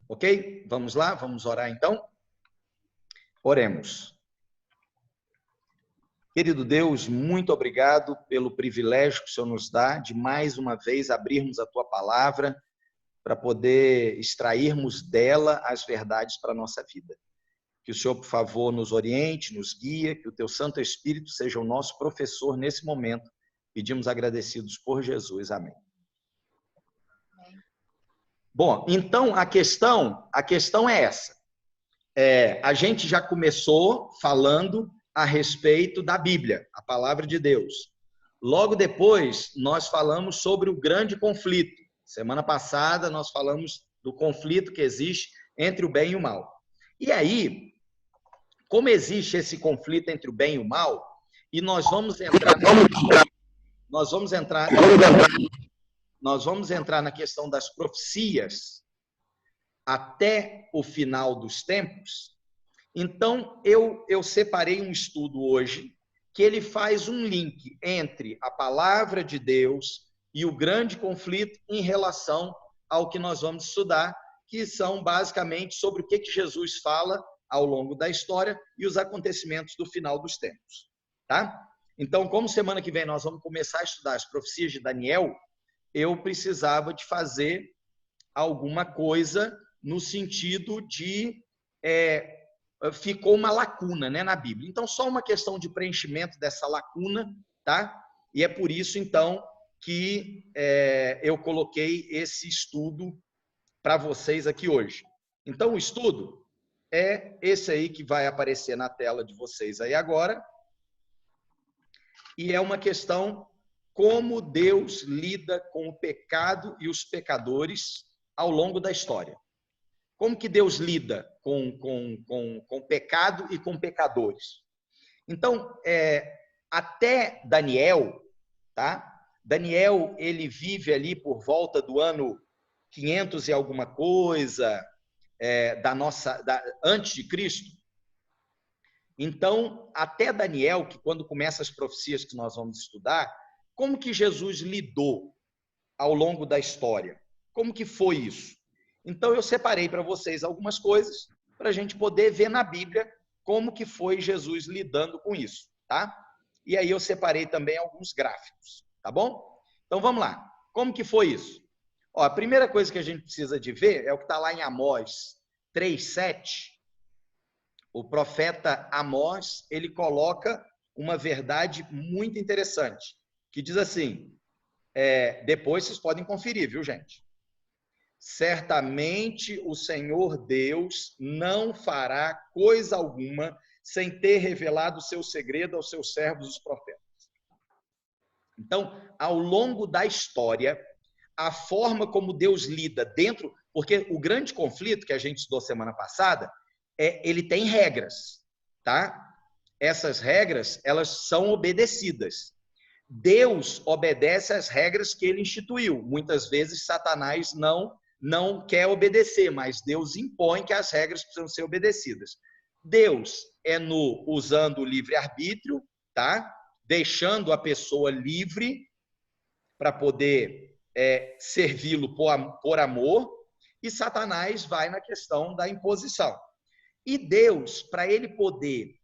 Ok? Vamos lá? Vamos orar então? Oremos. Querido Deus, muito obrigado pelo privilégio que o Senhor nos dá de mais uma vez abrirmos a Tua palavra para poder extrairmos dela as verdades para a nossa vida. Que o Senhor, por favor, nos oriente, nos guie, que o Teu Santo Espírito seja o nosso professor nesse momento. Pedimos agradecidos por Jesus. Amém. Bom, então a questão é essa. A gente já começou falando a respeito da Bíblia, a palavra de Deus. Logo depois, nós falamos sobre o grande conflito. Semana passada, nós falamos do conflito que existe entre o bem e o mal. E aí, como existe esse conflito entre o bem e o mal, e nós vamos entrar na questão das profecias até o final dos tempos. Então, eu separei um estudo hoje que ele faz um link entre a palavra de Deus e o grande conflito em relação ao que nós vamos estudar, que são basicamente sobre o que Jesus fala ao longo da história e os acontecimentos do final dos tempos. Tá? Então, como semana que vem nós vamos começar a estudar as profecias de Daniel, eu precisava de fazer alguma coisa no sentido de ficou uma lacuna, né, na Bíblia. Então, só uma questão de preenchimento dessa lacuna, tá? E é por isso, então, que eu coloquei esse estudo para vocês aqui hoje. Então, o estudo é esse aí que vai aparecer na tela de vocês aí agora. E é uma questão como Deus lida com o pecado e os pecadores ao longo da história. Como que Deus lida com pecado e com pecadores? Então, até Daniel, tá? Daniel, ele vive ali por volta do ano 500 e alguma coisa, antes de Cristo. Então, até Daniel, que quando começa as profecias que nós vamos estudar, como que Jesus lidou ao longo da história? Como que foi isso? Então, eu separei para vocês algumas coisas para a gente poder ver na Bíblia como que foi Jesus lidando com isso, tá? E aí eu separei também alguns gráficos, tá bom? Então, vamos lá. Como que foi isso? Ó, a primeira coisa que a gente precisa de ver é o que está lá em Amós 3:7. O profeta Amós, ele coloca uma verdade muito interessante, que diz assim, depois vocês podem conferir, viu, gente? Certamente o Senhor Deus não fará coisa alguma sem ter revelado o seu segredo aos seus servos, os profetas. Então, ao longo da história, a forma como Deus lida dentro, porque o grande conflito que a gente estudou semana passada, ele tem regras, tá? Essas regras, elas são obedecidas. Deus obedece às regras que ele instituiu. Muitas vezes Satanás não quer obedecer, mas Deus impõe que as regras precisam ser obedecidas. Deus usando o livre-arbítrio, tá? Deixando a pessoa livre para poder servi-lo por amor, e Satanás vai na questão da imposição. E Deus, para ele poder,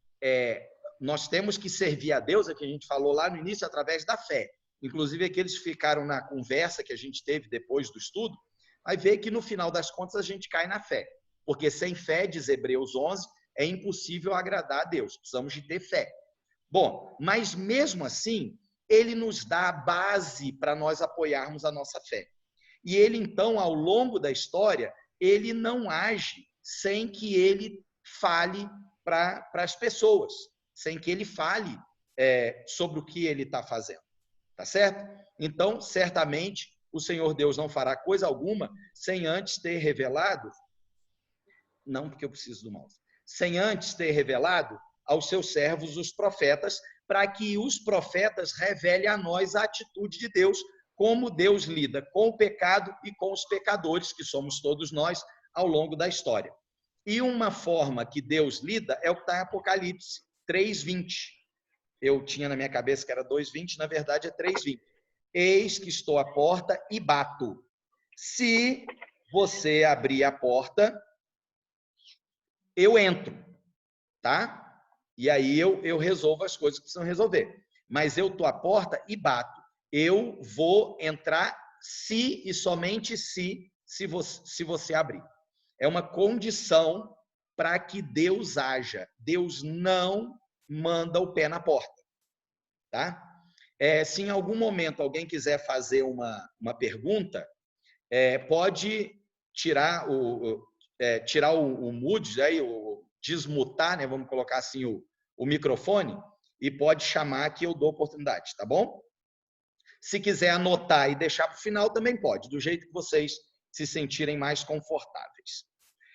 nós temos que servir a Deus, é que a gente falou lá no início, através da fé. Inclusive, aqueles que ficaram na conversa que a gente teve depois do estudo, vai ver que no final das contas a gente cai na fé. Porque sem fé, diz Hebreus 11, é impossível agradar a Deus. Precisamos de ter fé. Bom, mas mesmo assim, ele nos dá a base para nós apoiarmos a nossa fé. E ele, então, ao longo da história, ele não age sem que ele fale para as pessoas, sem que ele fale sobre o que ele está fazendo. Tá certo? Então, certamente, o Senhor Deus não fará coisa alguma sem antes ter revelado, não porque eu preciso do mouse, sem antes ter revelado aos seus servos, os profetas, para que os profetas revelem a nós a atitude de Deus, como Deus lida com o pecado e com os pecadores, que somos todos nós, ao longo da história. E uma forma que Deus lida é o que está em Apocalipse 3:20. Eu tinha na minha cabeça que era 2:20, na verdade é 3:20. Eis que estou à porta e bato. Se você abrir a porta, eu entro, tá? E aí eu resolvo as coisas que precisam resolver. Mas eu tô à porta e bato. Eu vou entrar se e somente se você abrir. É uma condição para que Deus haja. Deus não manda o pé na porta, tá? Se em algum momento alguém quiser fazer uma pergunta, pode tirar o mute, desmutar, né? Vamos colocar assim o microfone, e pode chamar que eu dou oportunidade, tá bom? Se quiser anotar e deixar para o final, também pode, do jeito que vocês se sentirem mais confortáveis.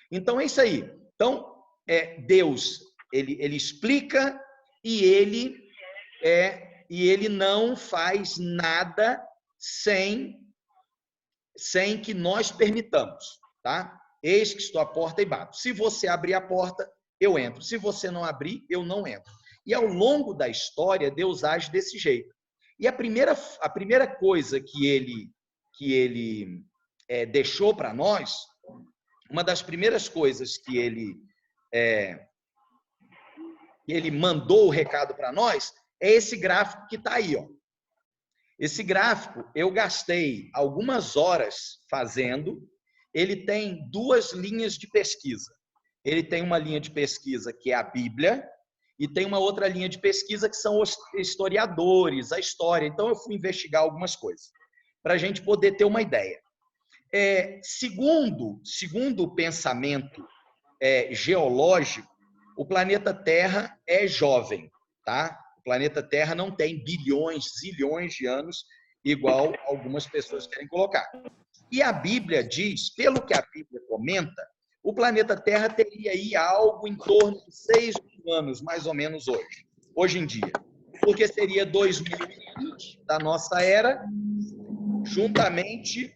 Então, é isso aí. Então, Deus, ele explica e ele não faz nada sem que nós permitamos, tá? Eis que estou à porta e bato. Se você abrir a porta, eu entro. Se você não abrir, eu não entro. E ao longo da história, Deus age desse jeito. E a primeira coisa que ele deixou para nós, uma das primeiras coisas que ele mandou o recado para nós, é esse gráfico que está aí, ó. Esse gráfico eu gastei algumas horas fazendo. Ele tem duas linhas de pesquisa. Ele tem uma linha de pesquisa que é a Bíblia e tem uma outra linha de pesquisa que são os historiadores, a história. Então eu fui investigar algumas coisas para a gente poder ter uma ideia. Segundo o pensamento geológico, o planeta Terra é jovem, tá? O planeta Terra não tem bilhões, zilhões de anos, igual algumas pessoas querem colocar. E a Bíblia diz, pelo que a Bíblia comenta, o planeta Terra teria aí algo em torno de 6 mil anos, mais ou menos hoje em dia. Porque seria 2020 da nossa era, juntamente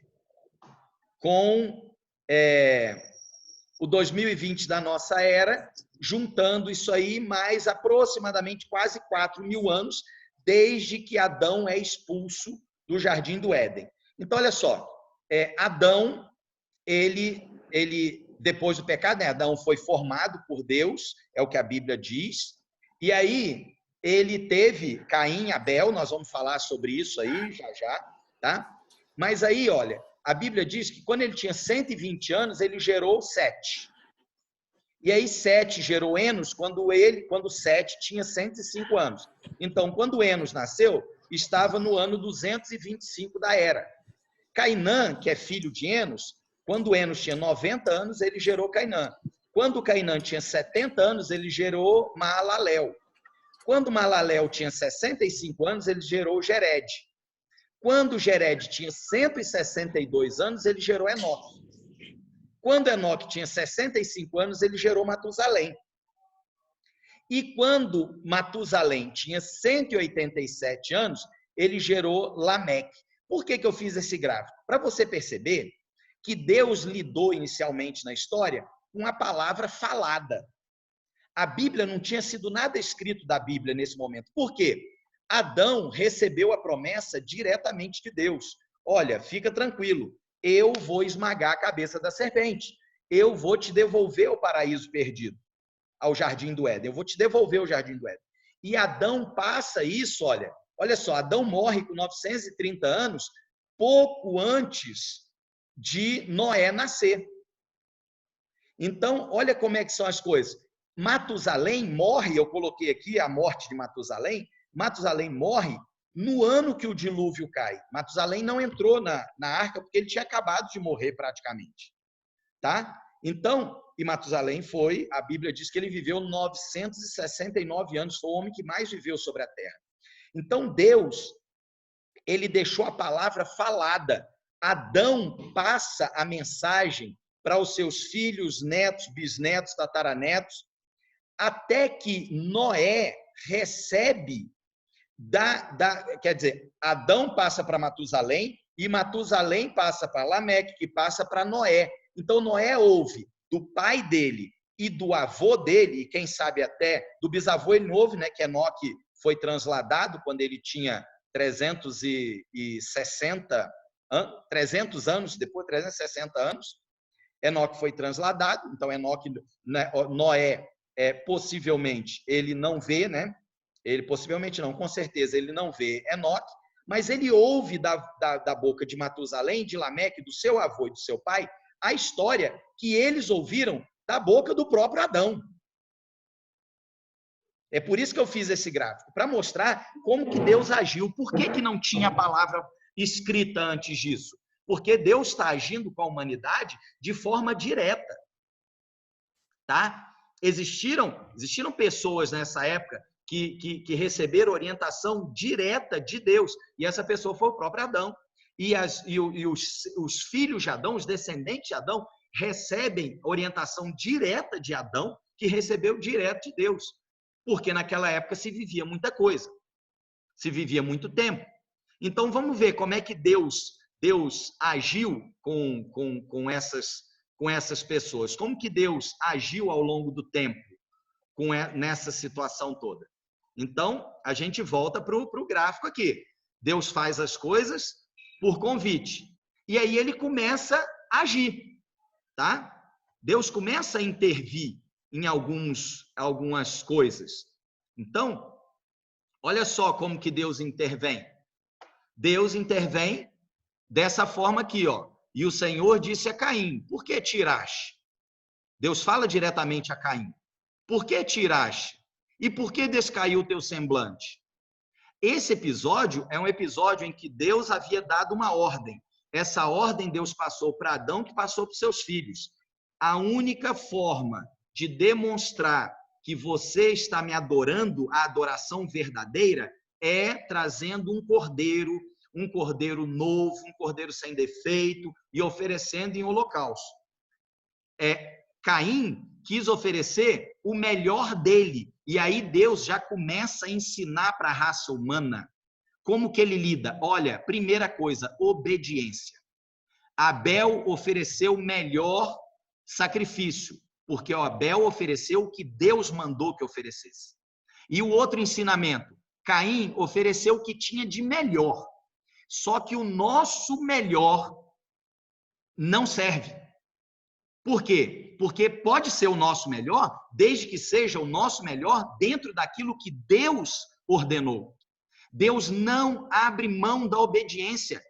com o 2020 da nossa era, juntando isso aí, mais aproximadamente quase 4 mil anos, desde que Adão é expulso do Jardim do Éden. Então, olha só, Adão, ele depois do pecado, né? Adão foi formado por Deus, é o que a Bíblia diz, e aí ele teve Caim e Abel, nós vamos falar sobre isso aí já, tá? Mas aí, olha, a Bíblia diz que quando ele tinha 120 anos, ele gerou Sete. E aí Sete gerou Enos quando Sete tinha 105 anos. Então, quando Enos nasceu, estava no ano 225 da era. Cainã, que é filho de Enos, quando Enos tinha 90 anos, ele gerou Cainã. Quando Cainã tinha 70 anos, ele gerou Maalalel. Quando Maalalel tinha 65 anos, ele gerou Jered. Quando Jered tinha 162 anos, ele gerou Enoque. Quando Enoque tinha 65 anos, ele gerou Matusalém. E quando Matusalém tinha 187 anos, ele gerou Lameque. Por que eu fiz esse gráfico? Para você perceber que Deus lidou inicialmente na história com a palavra falada. A Bíblia não tinha sido nada escrito da Bíblia nesse momento. Por quê? Adão recebeu a promessa diretamente de Deus. Olha, fica tranquilo, eu vou esmagar a cabeça da serpente. Eu vou te devolver o paraíso perdido, ao Jardim do Éden. Eu vou te devolver o Jardim do Éden. E Adão passa isso, olha só, Adão morre com 930 anos, pouco antes de Noé nascer. Então, olha como é que são as coisas. Matusalém morre, eu coloquei aqui a morte de Matusalém. Matusalém morre no ano que o dilúvio cai. Matusalém não entrou na arca porque ele tinha acabado de morrer praticamente, tá? Então, e Matusalém foi, a Bíblia diz que ele viveu 969 anos, foi o homem que mais viveu sobre a terra. Então, Deus, ele deixou a palavra falada. Adão passa a mensagem para os seus filhos, netos, bisnetos, tataranetos, até que Noé recebe quer dizer, Adão passa para Matusalém e Matusalém passa para Lameque, que passa para Noé. Então Noé ouve do pai dele e do avô dele, e quem sabe até do bisavô ele não ouve, né, que Enoque foi transladado quando ele tinha 360 300 anos, depois 360 anos, Enoque foi transladado, então Enoque, né, Noé, possivelmente, ele não vê, né? Ele possivelmente não, com certeza ele não vê Enoque, mas ele ouve da boca de Matusalém, de Lameque, do seu avô e do seu pai, a história que eles ouviram da boca do próprio Adão. É por isso que eu fiz esse gráfico, para mostrar como que Deus agiu. Por que não tinha a palavra escrita antes disso? Porque Deus está agindo com a humanidade de forma direta. Tá? Existiram pessoas nessa época que receberam orientação direta de Deus, e essa pessoa foi o próprio Adão. E os filhos de Adão, os descendentes de Adão, recebem orientação direta de Adão, que recebeu direto de Deus. Porque naquela época se vivia muita coisa, se vivia muito tempo. Então vamos ver como é que Deus agiu com essas pessoas, como que Deus agiu ao longo do tempo nessa situação toda. Então a gente volta para o gráfico aqui. Deus faz as coisas por convite, e aí ele começa a agir, tá? Deus começa a intervir em algumas coisas. Então, olha só como que Deus intervém. Deus intervém dessa forma aqui, ó. E o Senhor disse a Caim: por que tiraste? Deus fala diretamente a Caim: por que tiraste? E por que descaiu o teu semblante? Esse episódio é um episódio em que Deus havia dado uma ordem. Essa ordem Deus passou para Adão, que passou para os seus filhos. A única forma de demonstrar que você está me adorando, a adoração verdadeira, é trazendo um cordeiro novo, um cordeiro sem defeito, e oferecendo em holocausto. Caim quis oferecer o melhor dele, e aí Deus já começa a ensinar para a raça humana como que ele lida. Olha, primeira coisa, obediência. Abel ofereceu o melhor sacrifício, porque Abel ofereceu o que Deus mandou que oferecesse. E o outro ensinamento, Caim ofereceu o que tinha de melhor. Só que o nosso melhor não serve. Por quê? Porque pode ser o nosso melhor, desde que seja o nosso melhor dentro daquilo que Deus ordenou. Deus não abre mão da obediência.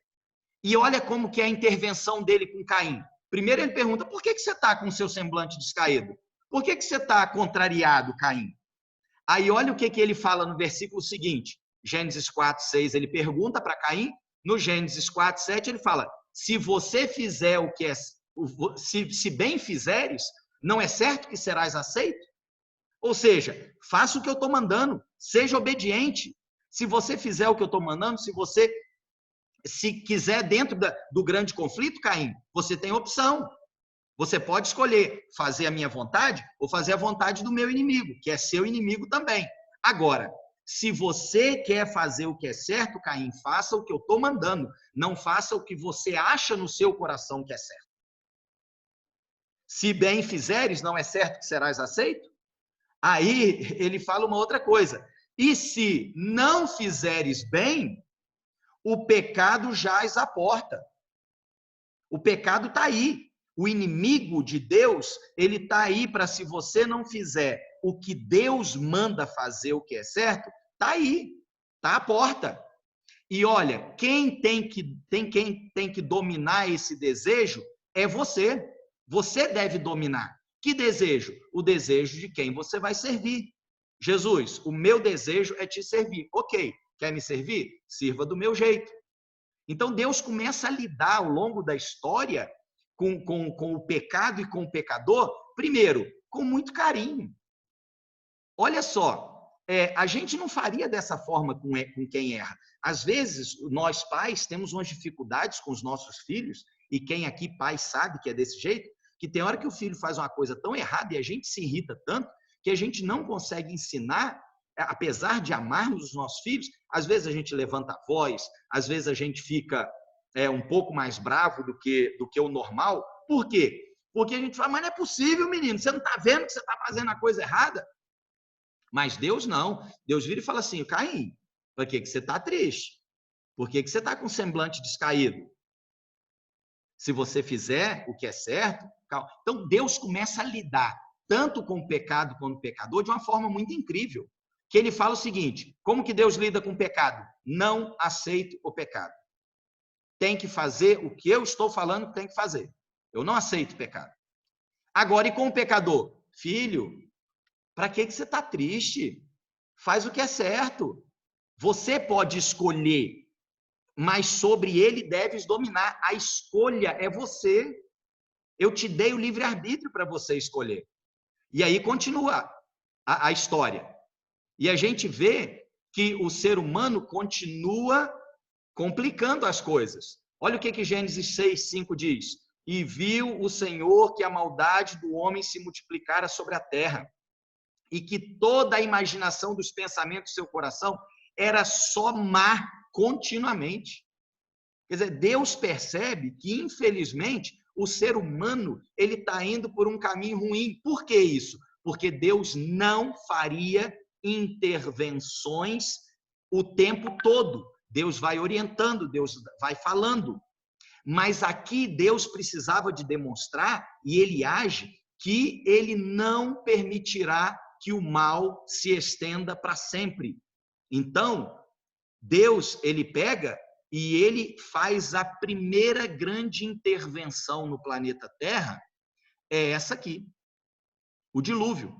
E olha como que é a intervenção dele com Caim. Primeiro ele pergunta: por que você está com o seu semblante descaído? Por que você está contrariado, Caim? Aí olha o que ele fala no versículo seguinte, Gênesis 4:6, ele pergunta para Caim. No Gênesis 4:7 ele fala: se você fizer o que é, se bem fizeres, não é certo que serás aceito? Ou seja, faça o que eu estou mandando, seja obediente. Se você fizer o que eu estou mandando, se quiser dentro do grande conflito, Caim, você tem opção. Você pode escolher fazer a minha vontade ou fazer a vontade do meu inimigo, que é seu inimigo também. Agora, se você quer fazer o que é certo, Caim, faça o que eu estou mandando. Não faça o que você acha no seu coração que é certo. Se bem fizeres, não é certo que serás aceito? Aí ele fala uma outra coisa. E se não fizeres bem, o pecado jaz à porta. O pecado está aí. O inimigo de Deus, ele está aí para, se você não fizer o que Deus manda fazer, o que é certo, está aí, está à porta. E olha, quem tem que dominar esse desejo é você. Você deve dominar. Que desejo? O desejo de quem você vai servir. Jesus, o meu desejo é te servir. Ok, quer me servir? Sirva do meu jeito. Então Deus começa a lidar ao longo da história com o pecado e com o pecador, primeiro, com muito carinho. Olha só, a gente não faria dessa forma com quem erra. Às vezes, nós pais temos umas dificuldades com os nossos filhos, e quem aqui pai sabe que é desse jeito, que tem hora que o filho faz uma coisa tão errada e a gente se irrita tanto que a gente não consegue ensinar, apesar de amarmos os nossos filhos. Às vezes a gente levanta a voz, às vezes a gente fica um pouco mais bravo do que o normal. Por quê? Porque a gente fala: mas não é possível, menino, você não está vendo que você está fazendo a coisa errada? Mas Deus não. Deus vira e fala assim: Caim, por que você está triste? Por que você está com o semblante descaído? Se você fizer o que é certo, calma. Então Deus começa a lidar tanto com o pecado quanto com o pecador de uma forma muito incrível. Que ele fala o seguinte: como que Deus lida com o pecado? Não aceito o pecado. Tem que fazer o que eu estou falando que tem que fazer. Eu não aceito o pecado. Agora, e com o pecador? Filho, para que você está triste? Faz o que é certo. Você pode escolher, mas sobre ele deves dominar. A escolha é você. Eu te dei o livre-arbítrio para você escolher. E aí continua a história. E a gente vê que o ser humano continua complicando as coisas. Olha o que Gênesis 6:5 diz. E viu o Senhor que a maldade do homem se multiplicara sobre a terra, e que toda a imaginação dos pensamentos do seu coração era só má continuamente. Quer dizer, Deus percebe que, infelizmente, o ser humano ele está indo por um caminho ruim. Por que isso? Porque Deus não faria intervenções o tempo todo. Deus vai orientando, Deus vai falando. Mas aqui Deus precisava de demonstrar, e ele age, que ele não permitirá que o mal se estenda para sempre. Então, Deus, ele pega e ele faz a primeira grande intervenção no planeta Terra, é essa aqui, o dilúvio.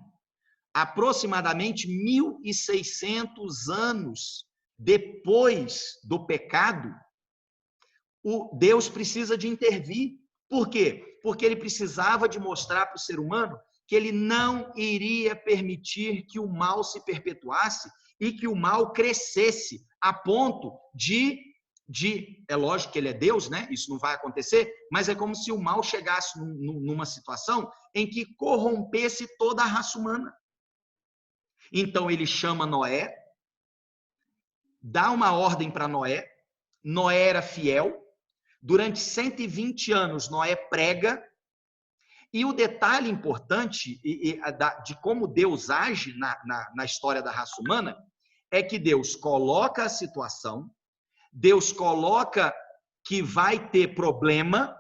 Aproximadamente 1.600 anos depois do pecado, Deus precisa de intervir. Por quê? Porque ele precisava de mostrar para o ser humano que ele não iria permitir que o mal se perpetuasse e que o mal crescesse a ponto é lógico que ele é Deus, né? Isso não vai acontecer, mas é como se o mal chegasse numa situação em que corrompesse toda a raça humana. Então ele chama Noé, dá uma ordem para Noé. Noé era fiel. Durante 120 anos, Noé prega. E o detalhe importante de como Deus age na história da raça humana é que Deus coloca a situação, Deus coloca que vai ter problema,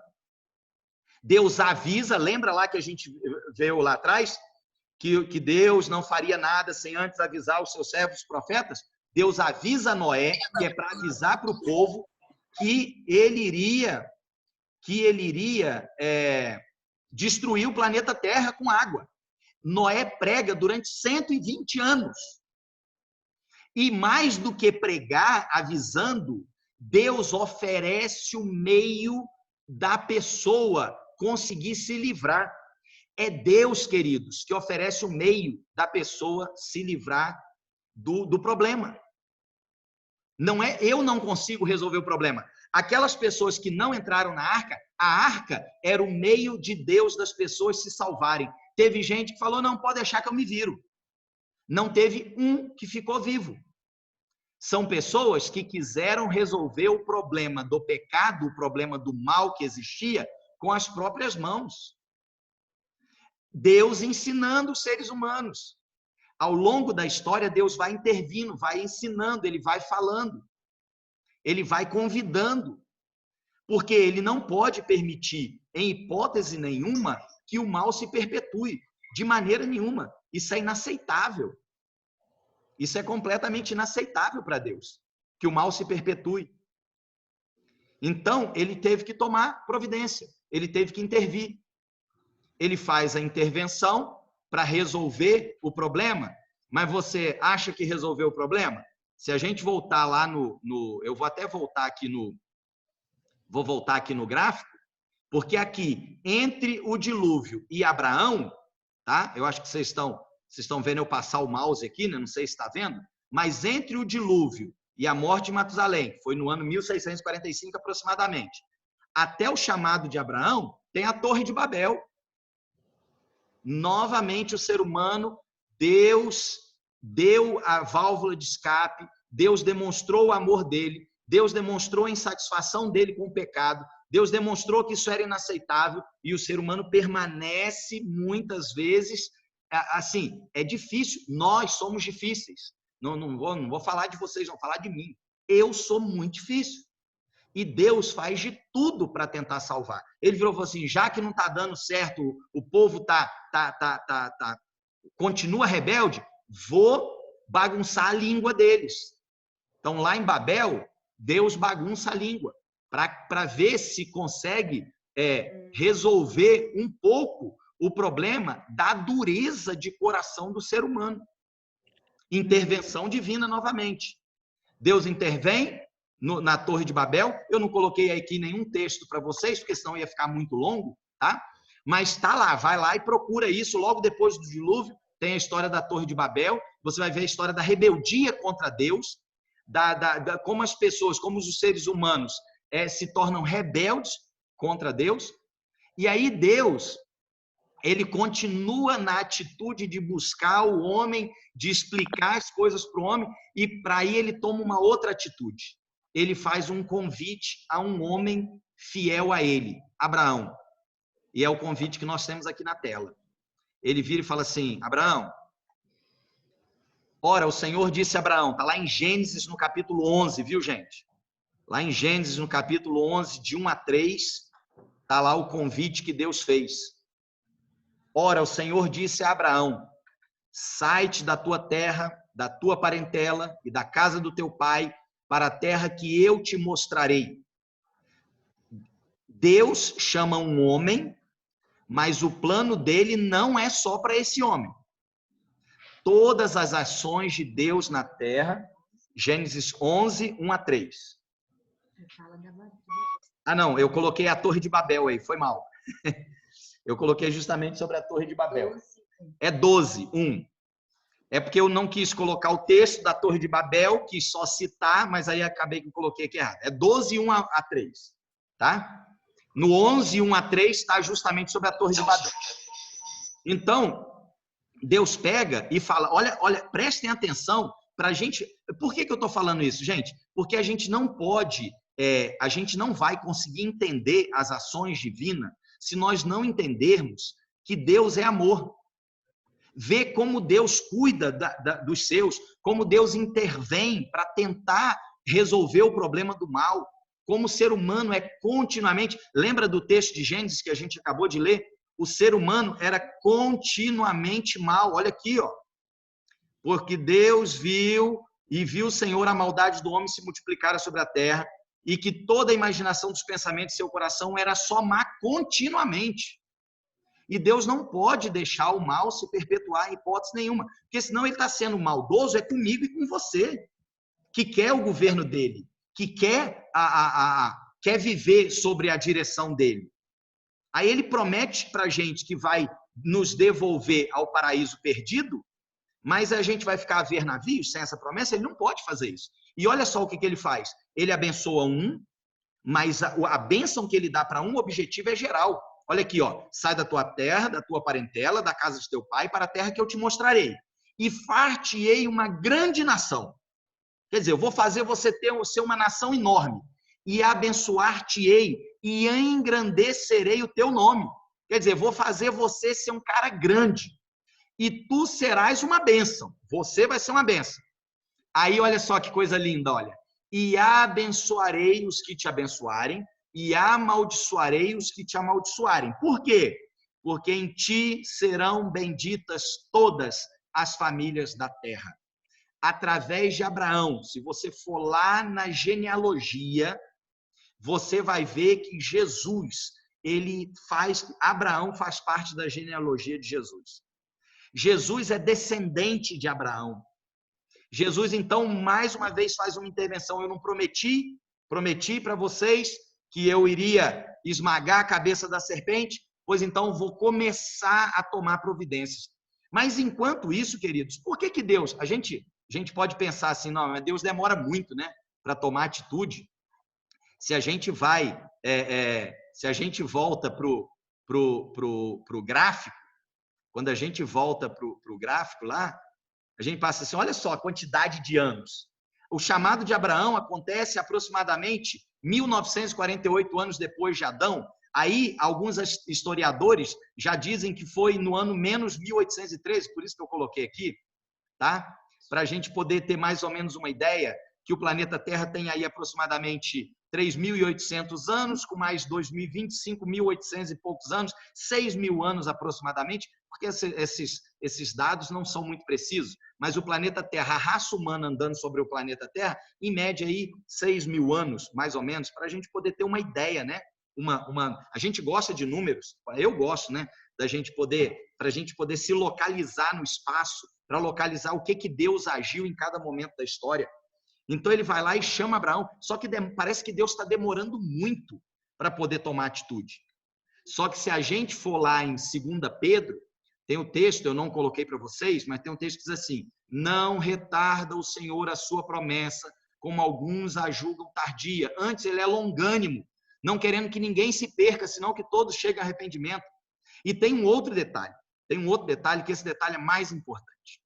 Deus avisa, lembra lá que a gente viu lá atrás, que Deus não faria nada sem antes avisar os seus servos os profetas? Deus avisa Noé, que é para avisar para o povo que ele iria destruir o planeta Terra com água. Noé prega durante 120 anos. E mais do que pregar, avisando, Deus oferece o meio da pessoa conseguir se livrar. É Deus, queridos, que oferece o meio da pessoa se livrar do problema. Não é eu não consigo resolver o problema. Aquelas pessoas que não entraram na arca, a arca era o meio de Deus das pessoas se salvarem. Teve gente que falou, não, pode deixar que eu me viro. Não teve um que ficou vivo. São pessoas que quiseram resolver o problema do pecado, o problema do mal que existia, com as próprias mãos. Deus ensinando os seres humanos. Ao longo da história, Deus vai intervindo, vai ensinando, ele vai falando, ele vai convidando, porque ele não pode permitir, em hipótese nenhuma, que o mal se perpetue, de maneira nenhuma. Isso é inaceitável. Isso é completamente inaceitável para Deus, que o mal se perpetue. Então, ele teve que tomar providência, ele teve que intervir. Ele faz a intervenção para resolver o problema, mas você acha que resolveu o problema? Se a gente voltar lá eu vou até voltar aqui vou voltar aqui no gráfico, porque aqui, entre o dilúvio e Abraão, tá? Eu acho que vocês estão vendo eu passar o mouse aqui, né? Não sei se está vendo, mas entre o dilúvio e a morte de Matusalém, foi no ano 1645 aproximadamente, até o chamado de Abraão, tem a Torre de Babel. Novamente o ser humano, Deus deu a válvula de escape, Deus demonstrou o amor dele, Deus demonstrou a insatisfação dele com o pecado, Deus demonstrou que isso era inaceitável e o ser humano permanece muitas vezes, assim, é difícil, nós somos difíceis, não vou falar de vocês, vou falar de mim, eu sou muito difícil, E Deus faz de tudo para tentar salvar. Ele virou e falou assim, já que não está dando certo, o povo continua rebelde, vou bagunçar a língua deles. Então, lá em Babel, Deus bagunça a língua para ver se consegue resolver um pouco o problema da dureza de coração do ser humano. Intervenção divina novamente. Deus intervém na Torre de Babel. Eu não coloquei aqui nenhum texto para vocês, porque senão ia ficar muito longo, tá? Mas está lá, vai lá e procura isso. Logo depois do dilúvio, tem a história da Torre de Babel. Você vai ver a história da rebeldia contra Deus, como as pessoas, como os seres humanos se tornam rebeldes contra Deus. E aí Deus, ele continua na atitude de buscar o homem, de explicar as coisas para o homem, e para aí ele toma uma outra atitude. Ele faz um convite a um homem fiel a ele, Abraão. E é o convite que nós temos aqui na tela. Ele vira e fala assim, Abraão, ora, o Senhor disse a Abraão, está lá em Gênesis no capítulo 11, viu gente? Lá em Gênesis no capítulo 11, de 1 a 3, está lá o convite que Deus fez. Ora, o Senhor disse a Abraão, sai-te da tua terra, da tua parentela e da casa do teu pai, para a terra que eu te mostrarei. Deus chama um homem, mas o plano dele não é só para esse homem. Todas as ações de Deus na terra, Gênesis 11, 1 a 3. Ah, não, eu coloquei a Torre de Babel aí, foi mal. Eu coloquei justamente sobre a Torre de Babel. É 12, 1. É porque eu não quis colocar o texto da Torre de Babel, quis só citar, mas aí acabei que eu coloquei aqui errado. É 12, 1 a 3. Tá? No 11, 1 a 3 está justamente sobre a Torre de Babel. Então, Deus pega e fala, olha, prestem atenção para a gente... Por que eu estou falando isso, gente? Porque a gente não pode, a gente não vai conseguir entender as ações divinas se nós não entendermos que Deus é amor. Ver como Deus cuida dos seus, como Deus intervém para tentar resolver o problema do mal, como o ser humano é continuamente... Lembra do texto de Gênesis que a gente acabou de ler? O ser humano era continuamente mal. Olha aqui, ó. Porque Deus viu o Senhor a maldade do homem se multiplicara sobre a terra e que toda a imaginação dos pensamentos de seu coração era só má continuamente. E Deus não pode deixar o mal se perpetuar em hipótese nenhuma, porque senão ele está sendo maldoso comigo e com você, que quer o governo dele, que quer viver sobre a direção dele. Aí ele promete para a gente que vai nos devolver ao paraíso perdido, mas a gente vai ficar a ver navios sem essa promessa? Ele não pode fazer isso. E olha só o que ele faz. Ele abençoa um, mas a bênção que ele dá para um objetivo é geral. Olha aqui, ó. Sai da tua terra, da tua parentela, da casa de teu pai, para a terra que eu te mostrarei. E far-te-ei uma grande nação. Quer dizer, eu vou fazer você ser uma nação enorme. E abençoar-te-ei e engrandecerei o teu nome. Quer dizer, vou fazer você ser um cara grande. E tu serás uma bênção. Você vai ser uma bênção. Aí, olha só que coisa linda, olha. E abençoarei os que te abençoarem, e amaldiçoarei os que te amaldiçoarem. Por quê? Porque em ti serão benditas todas as famílias da terra. Através de Abraão, se você for lá na genealogia, você vai ver que Jesus, Abraão faz parte da genealogia de Jesus. Jesus é descendente de Abraão. Jesus, então, mais uma vez faz uma intervenção. Eu não prometi para vocês que eu iria esmagar a cabeça da serpente, pois então vou começar a tomar providências. Mas enquanto isso, queridos, por que Deus... A gente pode pensar assim, não, mas Deus demora muito, né, para tomar atitude. Se a gente vai, se a gente volta pro gráfico, quando a gente volta pro gráfico lá, a gente passa assim, olha só a quantidade de anos. O chamado de Abraão acontece aproximadamente 1948 anos depois de Adão. Aí, alguns historiadores já dizem que foi no ano menos 1813, por isso que eu coloquei aqui, tá? Para a gente poder ter mais ou menos uma ideia que o planeta Terra tem aí aproximadamente 3.800 anos, com mais 2.020, 5.800 e poucos anos, 6.000 anos aproximadamente, porque esses dados não são muito precisos, mas o planeta Terra, a raça humana andando sobre o planeta Terra, em média aí 6.000 anos, mais ou menos, para a gente poder ter uma ideia, né? A gente gosta de números, eu gosto, né? Para a gente poder se localizar no espaço, para localizar o que Deus agiu em cada momento da história. Então ele vai lá e chama Abraão, só que parece que Deus está demorando muito para poder tomar atitude. Só que se a gente for lá em 2 Pedro, tem o texto, eu não coloquei para vocês, mas tem um texto que diz assim: não retarda o Senhor a sua promessa, como alguns a julgam tardia. Antes ele é longânimo, não querendo que ninguém se perca, senão que todos cheguem a arrependimento. E tem um outro detalhe, que esse detalhe é mais importante.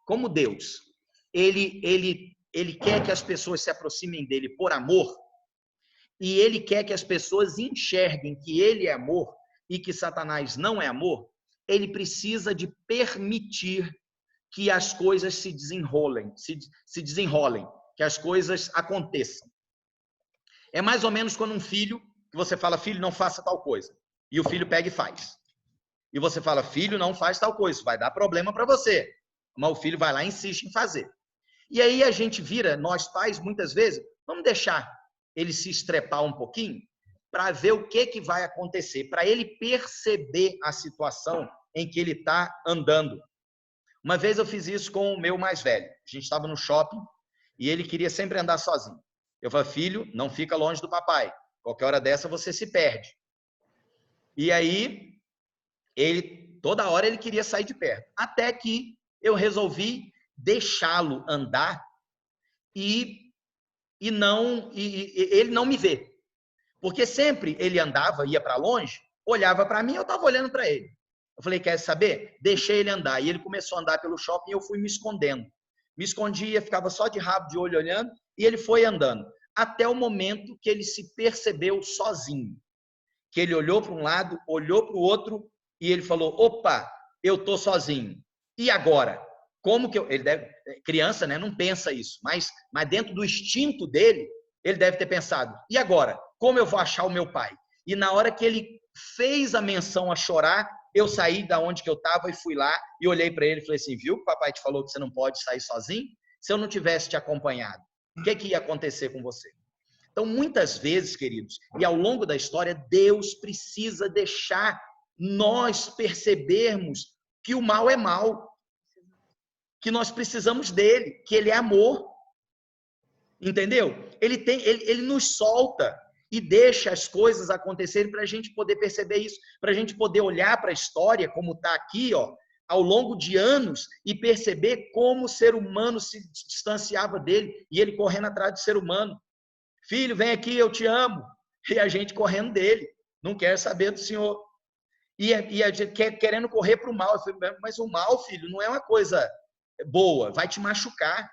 Como Deus, ele quer que as pessoas se aproximem dele por amor, e ele quer que as pessoas enxerguem que ele é amor e que Satanás não é amor, ele precisa de permitir que as coisas se desenrolem, que as coisas aconteçam. É mais ou menos quando um filho, que você fala, filho, não faça tal coisa, e o filho pega e faz. E você fala, filho, não faz tal coisa, vai dar problema para você. Mas o filho vai lá e insiste em fazer. E aí a gente vira, nós pais, muitas vezes, vamos deixar ele se estrepar um pouquinho para ver o que vai acontecer, para ele perceber a situação em que ele está andando. Uma vez eu fiz isso com o meu mais velho. A gente estava no shopping e ele queria sempre andar sozinho. Eu falei, filho, não fica longe do papai. Qualquer hora dessa você se perde. E aí, toda hora ele queria sair de perto. Até que eu resolvi deixá-lo andar e ele não me vê. Porque sempre ele andava, ia para longe, olhava para mim, eu estava olhando para ele. Eu falei, quer saber? Deixei ele andar. E ele começou a andar pelo shopping e eu fui me escondendo. Me escondia, ficava só de rabo de olho olhando e ele foi andando. Até o momento que ele se percebeu sozinho. Que ele olhou para um lado, olhou para o outro e ele falou, opa, eu estou sozinho. E agora? Como que criança, né, não pensa isso, mas dentro do instinto dele, ele deve ter pensado, e agora? Como eu vou achar o meu pai? E na hora que ele fez a menção a chorar, eu saí da onde que eu estava e fui lá e olhei para ele e falei assim, viu que o papai te falou que você não pode sair sozinho? Se eu não tivesse te acompanhado, o que ia acontecer com você? Então, muitas vezes, queridos, e ao longo da história, Deus precisa deixar nós percebermos que o mal é mal, que nós precisamos dele, que ele é amor. Entendeu? Ele nos solta e deixa as coisas acontecerem para a gente poder perceber isso, para a gente poder olhar para a história, como está aqui, ó, ao longo de anos, e perceber como o ser humano se distanciava dele, e ele correndo atrás do ser humano. Filho, vem aqui, eu te amo. E a gente correndo dele, não quer saber do Senhor. E a gente querendo correr para o mal. Eu falei, mas o mal, filho, não é uma coisa boa, vai te machucar.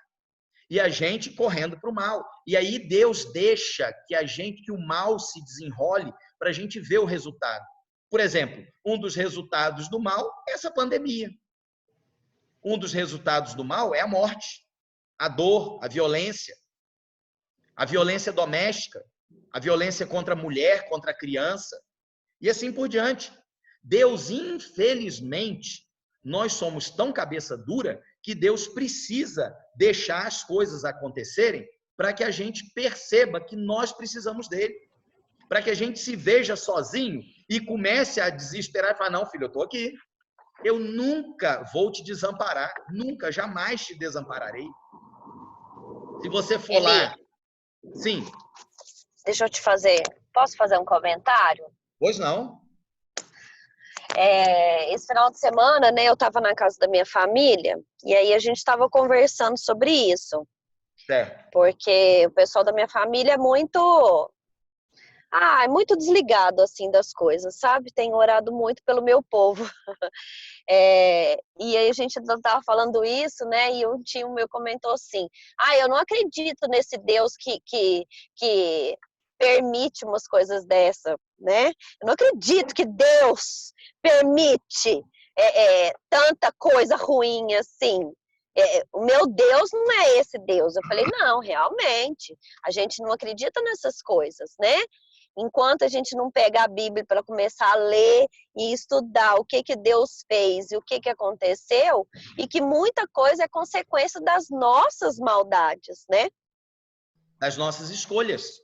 E a gente correndo para o mal. E aí Deus deixa que o mal se desenrole para a gente ver o resultado. Por exemplo, um dos resultados do mal é essa pandemia. Um dos resultados do mal é a morte, a dor, a violência doméstica, a violência contra a mulher, contra a criança, e assim por diante. Deus, infelizmente, nós somos tão cabeça dura que Deus precisa deixar as coisas acontecerem para que a gente perceba que nós precisamos dele, para que a gente se veja sozinho e comece a desesperar e falar, não, filho, eu estou aqui, eu nunca vou te desamparar, nunca, jamais te desampararei. Se você for lá... Sim. Deixa eu te fazer... Posso fazer um comentário? Pois não. Esse final de semana, né, eu estava na casa da minha família e aí a gente estava conversando sobre isso. Certo. Porque o pessoal da minha família é muito desligado, assim, das coisas, sabe? Tem orado muito pelo meu povo. E aí a gente estava falando isso, né? E um tio meu comentou assim, eu não acredito nesse Deus que permite umas coisas dessa, né? Eu não acredito que Deus permite tanta coisa ruim assim. o meu Deus não é esse Deus. Eu falei, não, realmente, a gente não acredita nessas coisas, né? Enquanto a gente não pegar a Bíblia para começar a ler e estudar o que Deus fez e o que aconteceu, e que muita coisa é consequência das nossas maldades, né? Das nossas escolhas.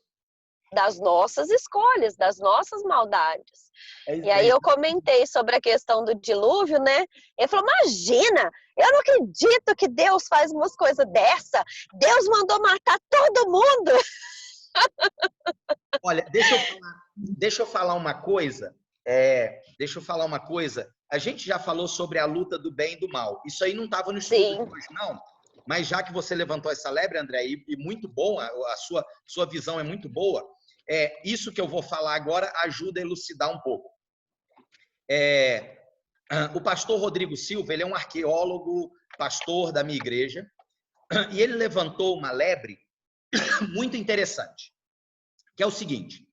Das nossas escolhas, das nossas maldades. E aí eu comentei sobre a questão do dilúvio, né? Ele falou, imagina, eu não acredito que Deus faz umas coisas dessa. Deus mandou matar todo mundo. Olha, deixa eu falar uma coisa. Deixa eu falar uma coisa. A gente já falou sobre a luta do bem e do mal. Isso aí não estava no estudo de hoje, não. Mas já que você levantou essa lebre, André, e muito bom, a sua visão é muito boa, isso que eu vou falar agora ajuda a elucidar um pouco. O pastor Rodrigo Silva, ele é um arqueólogo, pastor da minha igreja, e ele levantou uma lebre muito interessante, que é o seguinte,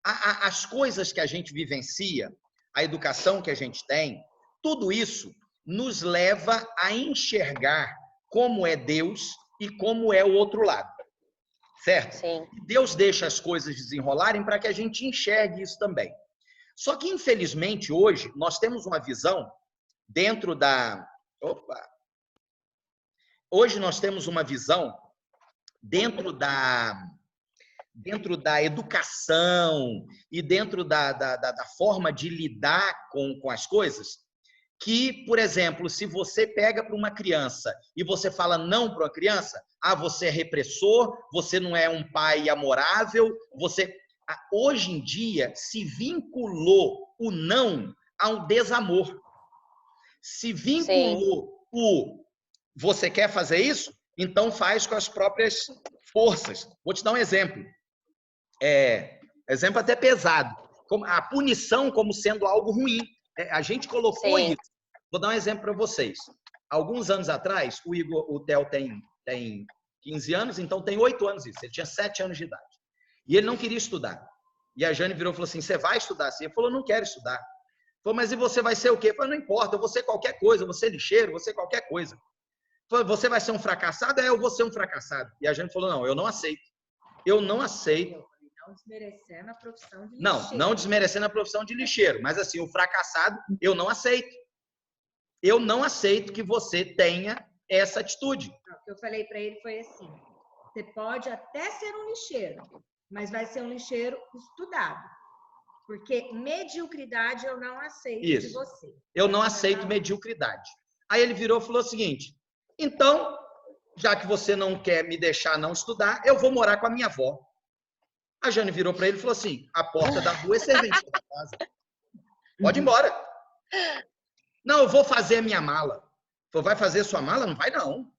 as coisas que a gente vivencia, a educação que a gente tem, tudo isso nos leva a enxergar como é Deus e como é o outro lado, certo? Sim. Deus deixa as coisas desenrolarem para que a gente enxergue isso também. Só que, infelizmente, hoje, nós temos uma visão dentro da... Hoje nós temos uma visão dentro da educação e dentro da forma de lidar com as coisas, que, por exemplo, se você pega para uma criança e você fala não para uma criança, você é repressor, você não é um pai amorável, você... Hoje em dia, se vinculou o não ao desamor. Se vinculou você quer fazer isso? Então faz com as próprias forças. Vou te dar um exemplo. Exemplo até pesado. A punição como sendo algo ruim. A gente colocou isso. Vou dar um exemplo para vocês. Alguns anos atrás, o Theo tem 15 anos, então tem 8 anos isso. Ele tinha 7 anos de idade. E ele não queria estudar. E a Jane virou e falou assim, você vai estudar? Ele falou, não quero estudar. Falou, mas e você vai ser o quê? Eu falei, não importa, eu vou ser qualquer coisa, eu vou ser lixeiro, eu vou ser qualquer coisa. Falei, você vai ser um fracassado? Eu vou ser um fracassado. E a Jane falou, não, eu não aceito. Eu não aceito. Não desmerecendo a profissão de lixeiro. Não desmerecendo a profissão de lixeiro. Mas assim, o fracassado, eu não aceito. Eu não aceito que você tenha essa atitude. O que eu falei para ele foi assim, você pode até ser um lixeiro, mas vai ser um lixeiro estudado. Porque mediocridade eu não aceito de você. Eu não aceito mediocridade. Aí ele virou e falou o seguinte, então, já que você não quer me deixar não estudar, eu vou morar com a minha avó. A Jane virou para ele e falou assim, a porta da rua é servente da casa. Pode ir embora. Não, eu vou fazer a minha mala. Falou, vai fazer a sua mala? Não vai não.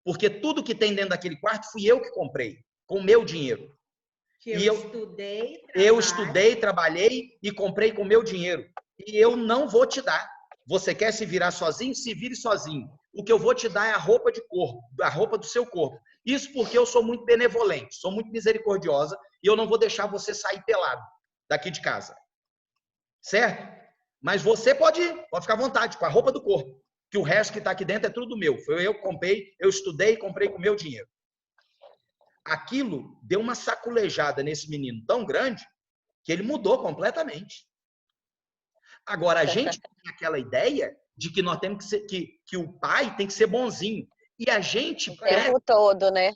Porque tudo que tem dentro daquele quarto fui eu que comprei, com o meu dinheiro. Eu estudei, trabalhei e comprei com o meu dinheiro. E eu não vou te dar. Você quer se virar sozinho? Se vire sozinho. O que eu vou te dar é a roupa de corpo, a roupa do seu corpo. Isso porque eu sou muito benevolente, sou muito misericordiosa e eu não vou deixar você sair pelado daqui de casa. Certo? Mas você pode ficar à vontade com a roupa do corpo, que o resto que está aqui dentro é tudo meu. Foi eu que comprei, eu estudei e comprei com o meu dinheiro. Aquilo deu uma saculejada nesse menino tão grande que ele mudou completamente. Agora, a gente tem aquela ideia de que nós temos que ser, que o pai tem que ser bonzinho. E a gente... O tempo todo, né?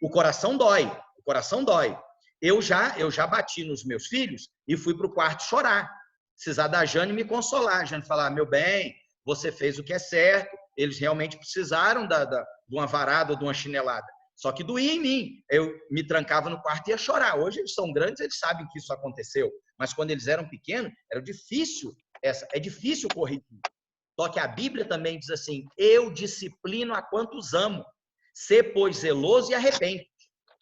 O coração dói. O coração dói. Eu já bati nos meus filhos e fui para o quarto chorar. Precisar da Jane me consolar. A Jane falar, meu bem, você fez o que é certo. Eles realmente precisaram de uma varada ou de uma chinelada. Só que doía em mim. Eu me trancava no quarto e ia chorar. Hoje eles são grandes, eles sabem que isso aconteceu. Mas quando eles eram pequenos, era difícil. É difícil corrigir. Só que a Bíblia também diz assim, eu disciplino a quantos amo. Sê, pois, zeloso e arrepende.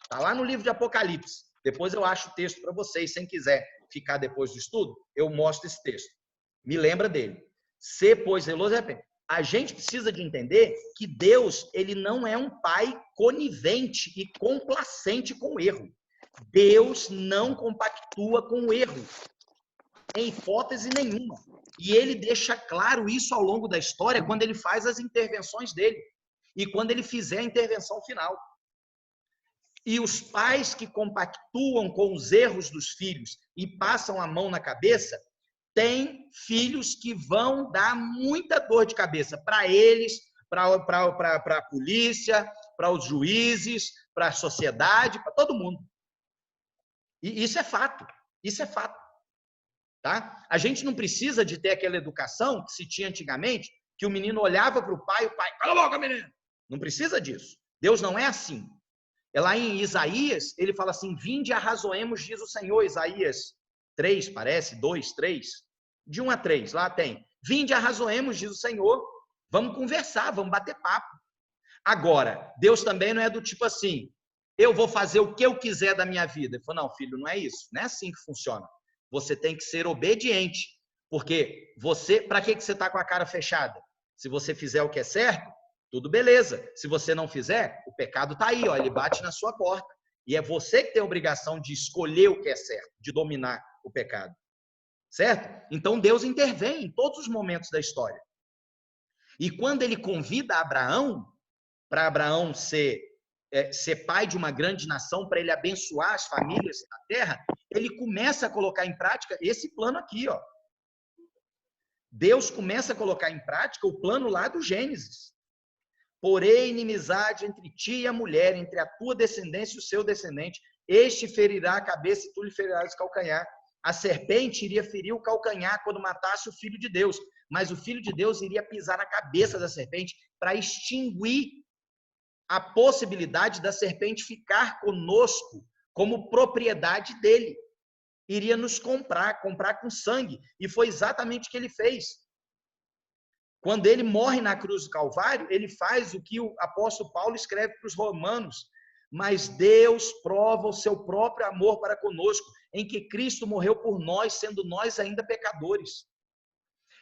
Está lá no livro de Apocalipse. Depois eu acho o texto para vocês. Se quiser ficar depois do estudo, eu mostro esse texto. Me lembra dele. Sê, pois, zeloso e arrepende. A gente precisa de entender que Deus, ele não é um pai conivente e complacente com o erro. Deus não compactua com o erro. em hipótese nenhuma. E ele deixa claro isso ao longo da história quando ele faz as intervenções dele e quando ele fizer a intervenção final. E os pais que compactuam com os erros dos filhos e passam a mão na cabeça, têm filhos que vão dar muita dor de cabeça para eles, para a polícia, para os juízes, para a sociedade, para todo mundo. E isso é fato. Isso é fato. Tá? A gente não precisa de ter aquela educação que se tinha antigamente, que o menino olhava para o pai, cala a boca, menino. Não precisa disso. Deus não é assim. É lá em Isaías, ele fala assim, vinde arrazoemos, diz o Senhor. Isaías 3, parece, 2, 3. De 1 a 3, lá tem. Vinde arrazoemos, diz o Senhor. Vamos conversar, vamos bater papo. Agora, Deus também não é do tipo assim, eu vou fazer o que eu quiser da minha vida. Ele falou, não, filho, não é isso. Não é assim que funciona. Você tem que ser obediente. Porque você, para que você está com a cara fechada? Se você fizer o que é certo, tudo beleza. Se você não fizer, o pecado está aí, ó, ele bate na sua porta. E é você que tem a obrigação de escolher o que é certo, de dominar o pecado. Certo? Então Deus intervém em todos os momentos da história. E quando ele convida Abraão, para Abraão ser pai de uma grande nação, para ele abençoar as famílias da terra, ele começa a colocar em prática esse plano aqui, ó. Deus começa a colocar em prática o plano lá do Gênesis. Porém, inimizade entre ti e a mulher, entre a tua descendência e o seu descendente, este ferirá a cabeça e tu lhe ferirás o calcanhar. A serpente iria ferir o calcanhar quando matasse o Filho de Deus, mas o Filho de Deus iria pisar na cabeça da serpente para extinguir a possibilidade da serpente ficar conosco como propriedade dele. Iria nos comprar com sangue. E foi exatamente o que ele fez. Quando ele morre na cruz do Calvário, ele faz o que o apóstolo Paulo escreve para os romanos. Mas Deus prova o seu próprio amor para conosco, em que Cristo morreu por nós, sendo nós ainda pecadores.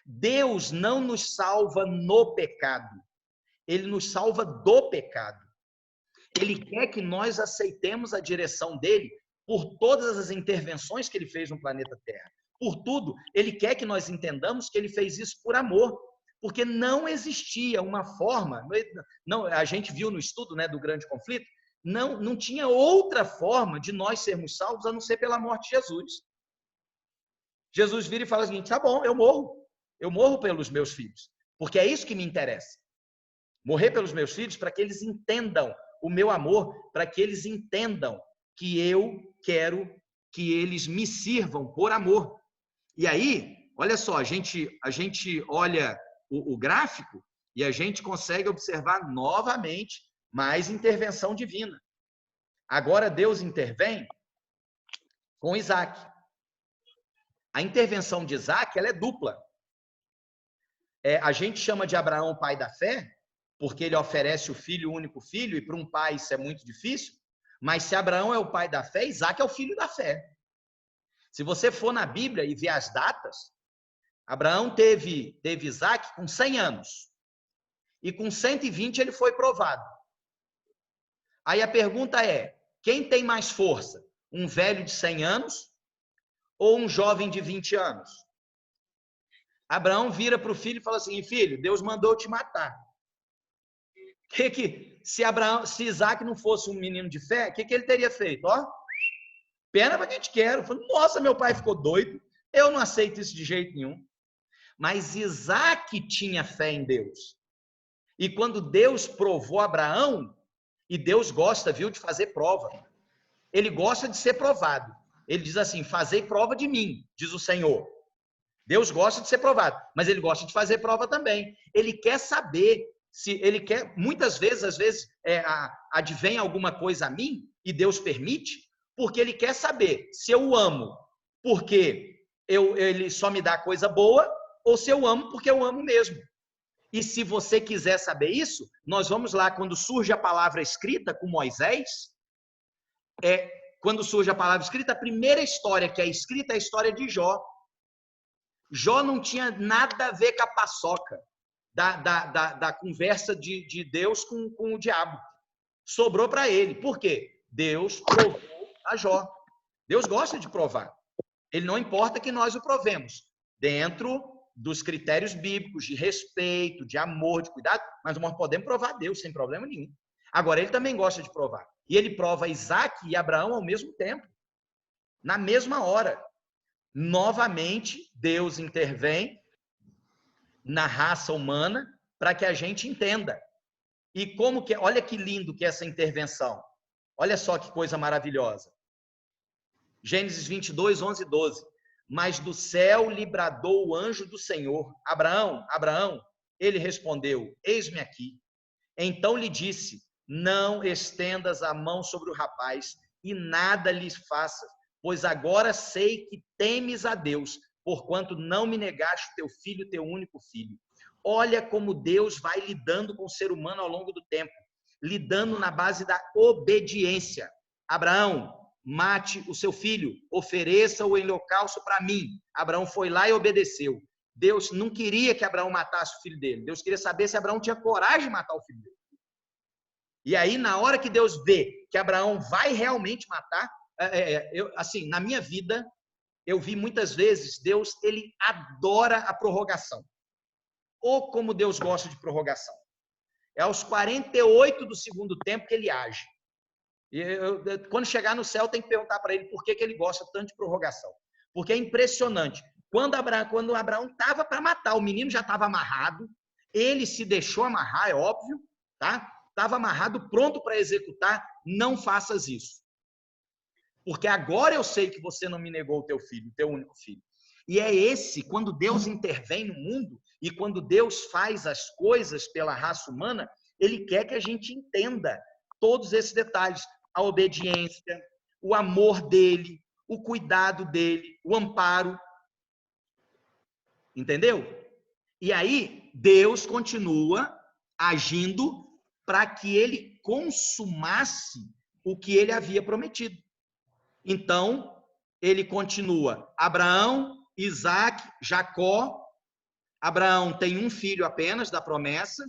Deus não nos salva no pecado. Ele nos salva do pecado. Ele quer que nós aceitemos a direção dele por todas as intervenções que ele fez no planeta Terra. Por tudo, ele quer que nós entendamos que ele fez isso por amor. Porque não existia uma forma, não, a gente viu no estudo, né, do grande conflito, não tinha outra forma de nós sermos salvos a não ser pela morte de Jesus. Jesus vira e fala o seguinte, tá bom, eu morro pelos meus filhos, porque é isso que me interessa. Morrer pelos meus filhos para que eles entendam o meu amor, para que eles entendam que eu quero que eles me sirvam por amor. E aí, olha só, a gente olha o gráfico e a gente consegue observar novamente mais intervenção divina. Agora Deus intervém com Isaac. A intervenção de Isaac, ela é dupla. A gente chama de Abraão o pai da fé, porque ele oferece o filho, o único filho, e para um pai isso é muito difícil, mas se Abraão é o pai da fé, Isaac é o filho da fé. Se você for na Bíblia e ver as datas, Abraão teve Isaac com 100 anos. E com 120 ele foi provado. Aí a pergunta é, quem tem mais força? Um velho de 100 anos ou um jovem de 20 anos? Abraão vira para o filho e fala assim, filho, Deus mandou te matar. Se Isaac não fosse um menino de fé, o que ele teria feito? Ó, pena para quem te quer. Nossa, meu pai ficou doido. Eu não aceito isso de jeito nenhum. Mas Isaac tinha fé em Deus. E quando Deus provou Abraão, e Deus gosta, viu, de fazer prova. Ele gosta de ser provado. Ele diz assim, fazei prova de mim, diz o Senhor. Deus gosta de ser provado, mas ele gosta de fazer prova também. Ele quer saber, se ele quer, muitas vezes, às vezes, advém alguma coisa a mim, e Deus permite, porque ele quer saber se eu o amo, porque ele só me dá coisa boa, ou se eu amo porque eu amo mesmo. E se você quiser saber isso, nós vamos lá, quando surge a palavra escrita com Moisés, quando surge a palavra escrita, a primeira história que é escrita é a história de Jó. Jó não tinha nada a ver com a paçoca da conversa de Deus com o diabo. Sobrou para ele. Por quê? Deus provou a Jó. Deus gosta de provar. Ele não importa que nós o provemos, dentro dos critérios bíblicos de respeito, de amor, de cuidado, mas nós podemos provar Deus sem problema nenhum. Agora, ele também gosta de provar. E ele prova Isaac e Abraão ao mesmo tempo, na mesma hora. Novamente, Deus intervém na raça humana para que a gente entenda. E como que, olha que lindo que é essa intervenção. Olha só que coisa maravilhosa. Gênesis 22, 11 e 12. Mas do céu lhe bradou o anjo do Senhor. Abraão, Abraão, ele respondeu, eis-me aqui. Então lhe disse, não estendas a mão sobre o rapaz e nada lhes faças, pois agora sei que temes a Deus, porquanto não me negaste teu filho, teu único filho. Olha como Deus vai lidando com o ser humano ao longo do tempo, lidando na base da obediência. Abraão, mate o seu filho, ofereça-o em holocausto para mim. Abraão foi lá e obedeceu. Deus não queria que Abraão matasse o filho dele. Deus queria saber se Abraão tinha coragem de matar o filho dele. E aí, na hora que Deus vê que Abraão vai realmente matar, assim, na minha vida, eu vi muitas vezes, Deus, ele adora a prorrogação. Ou como Deus gosta de prorrogação. É aos 48 do segundo tempo que ele age. E quando chegar no céu, tem que perguntar para ele por que ele gosta tanto de prorrogação. Porque é impressionante. Quando Abraão estava para matar, o menino já estava amarrado, ele se deixou amarrar, é óbvio, tá? Estava amarrado, pronto para executar, não faças isso. Porque agora eu sei que você não me negou o teu filho, o teu único filho. E é quando Deus intervém no mundo e quando Deus faz as coisas pela raça humana, ele quer que a gente entenda todos esses detalhes. A obediência, o amor dele, o cuidado dele, o amparo. Entendeu? E aí, Deus continua agindo para que ele consumasse o que ele havia prometido. Então, ele continua. Abraão, Isaac, Jacó. Abraão tem um filho apenas da promessa.